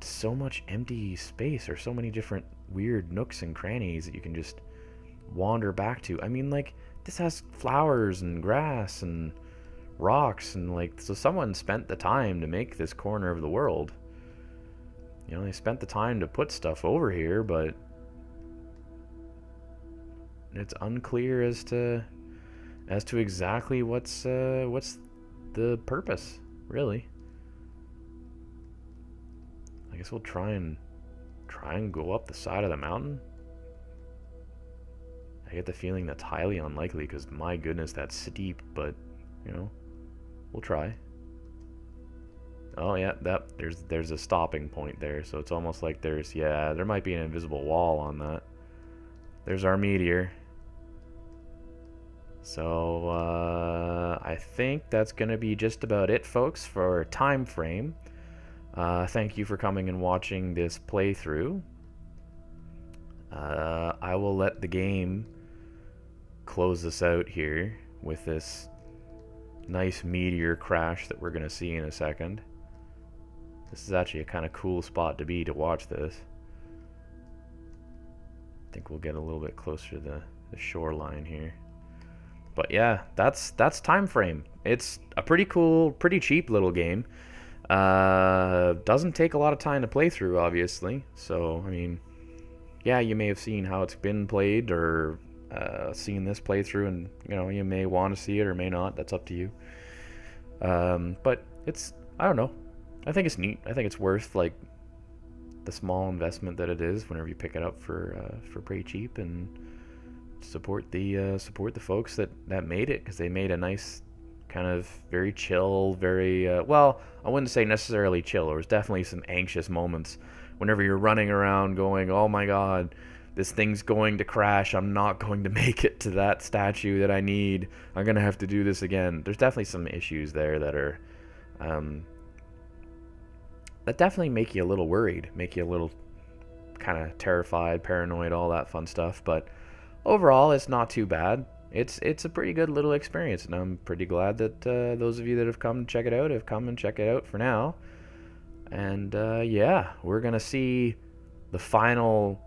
so much empty space, or so many different weird nooks and crannies that you can just wander back to. I mean, like, this has flowers and grass and rocks, and like, so someone spent the time to make this corner of the world. You know, they spent the time to put stuff over here, but it's unclear as to exactly what's the purpose, really. I guess we'll try and go up the side of the mountain. I get the feeling that's highly unlikely because, my goodness, that's steep, but, you know, we'll try. Oh yeah, there's a stopping point there, so it's almost like there might be an invisible wall on that. There's our meteor. So I think that's gonna be just about it, folks, for time frame. Thank you for coming and watching this playthrough. I will let the game close this out here with this nice meteor crash that we're gonna see in a second. This is actually a kind of cool spot to be to watch this. I think we'll get a little bit closer to the shoreline here. But yeah, that's Time Frame. It's a pretty cool, pretty cheap little game. Doesn't take a lot of time to play through, obviously. So, I mean, yeah, you may have seen how it's been played, or seen this playthrough, and, you know, you may want to see it or may not. That's up to you. But it's, I don't know. I think it's neat. I think it's worth, like, the small investment that it is whenever you pick it up for pretty cheap, and support the folks that made it, because they made a nice, kind of very chill, very well, I wouldn't say necessarily chill. There was definitely some anxious moments whenever you're running around going, oh my god, this thing's going to crash, I'm not going to make it to that statue that I need, I'm gonna have to do this again. There's definitely some issues there that are that definitely make you a little worried, make you a little kind of terrified, paranoid, all that fun stuff. But overall, it's not too bad. It's a pretty good little experience, and I'm pretty glad that those of you that have come to check it out have come and check it out for now. And yeah, we're gonna see the final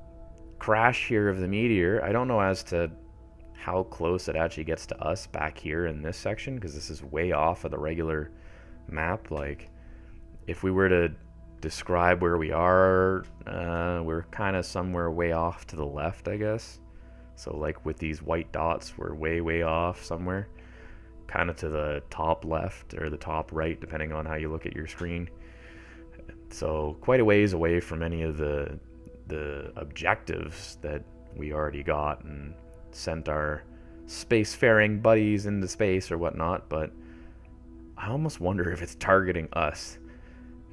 crash here of the meteor. I don't know as to how close it actually gets to us back here in this section, because this is way off of the regular map. Like, if we were to describe where we are, we're kind of somewhere way off to the left, I guess. So, like, with these white dots, we're way off somewhere, kind of to the top left or the top right, depending on how you look at your screen. So quite a ways away from any of the objectives that we already got and sent our spacefaring buddies into space or whatnot. But I almost wonder if it's targeting us,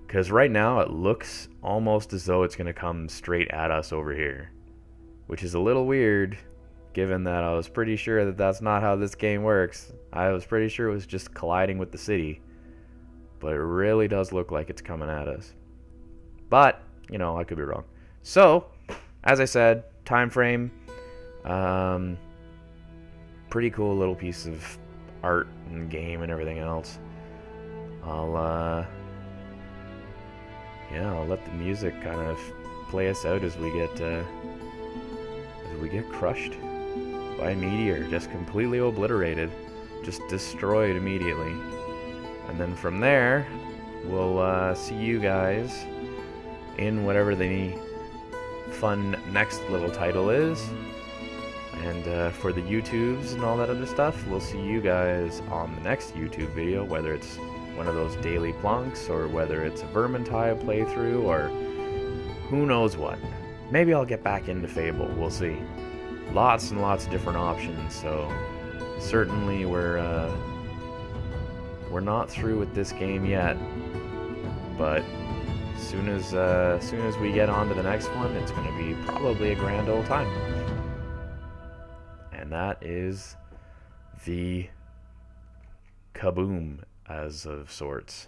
because right now it looks almost as though it's going to come straight at us over here, which is a little weird, given that I was pretty sure that that's not how this game works. I was pretty sure it was just colliding with the city, but it really does look like it's coming at us. But, you know, I could be wrong. So, as I said, Time Frame, pretty cool little piece of art and game and everything else. I'll let the music kind of play us out as we get crushed by a meteor, just completely obliterated, just destroyed immediately. And then from there, we'll see you guys in whatever the fun next little title is. And for the YouTubes and all that other stuff, we'll see you guys on the next YouTube video, whether it's one of those daily plunks, or whether it's a Vermintide playthrough, or who knows what. Maybe I'll get back into Fable, we'll see. Lots and lots of different options, so certainly we're not through with this game yet, but as soon as we get on to the next one, it's going to be probably a grand old time. And that is the kaboom. as of sorts.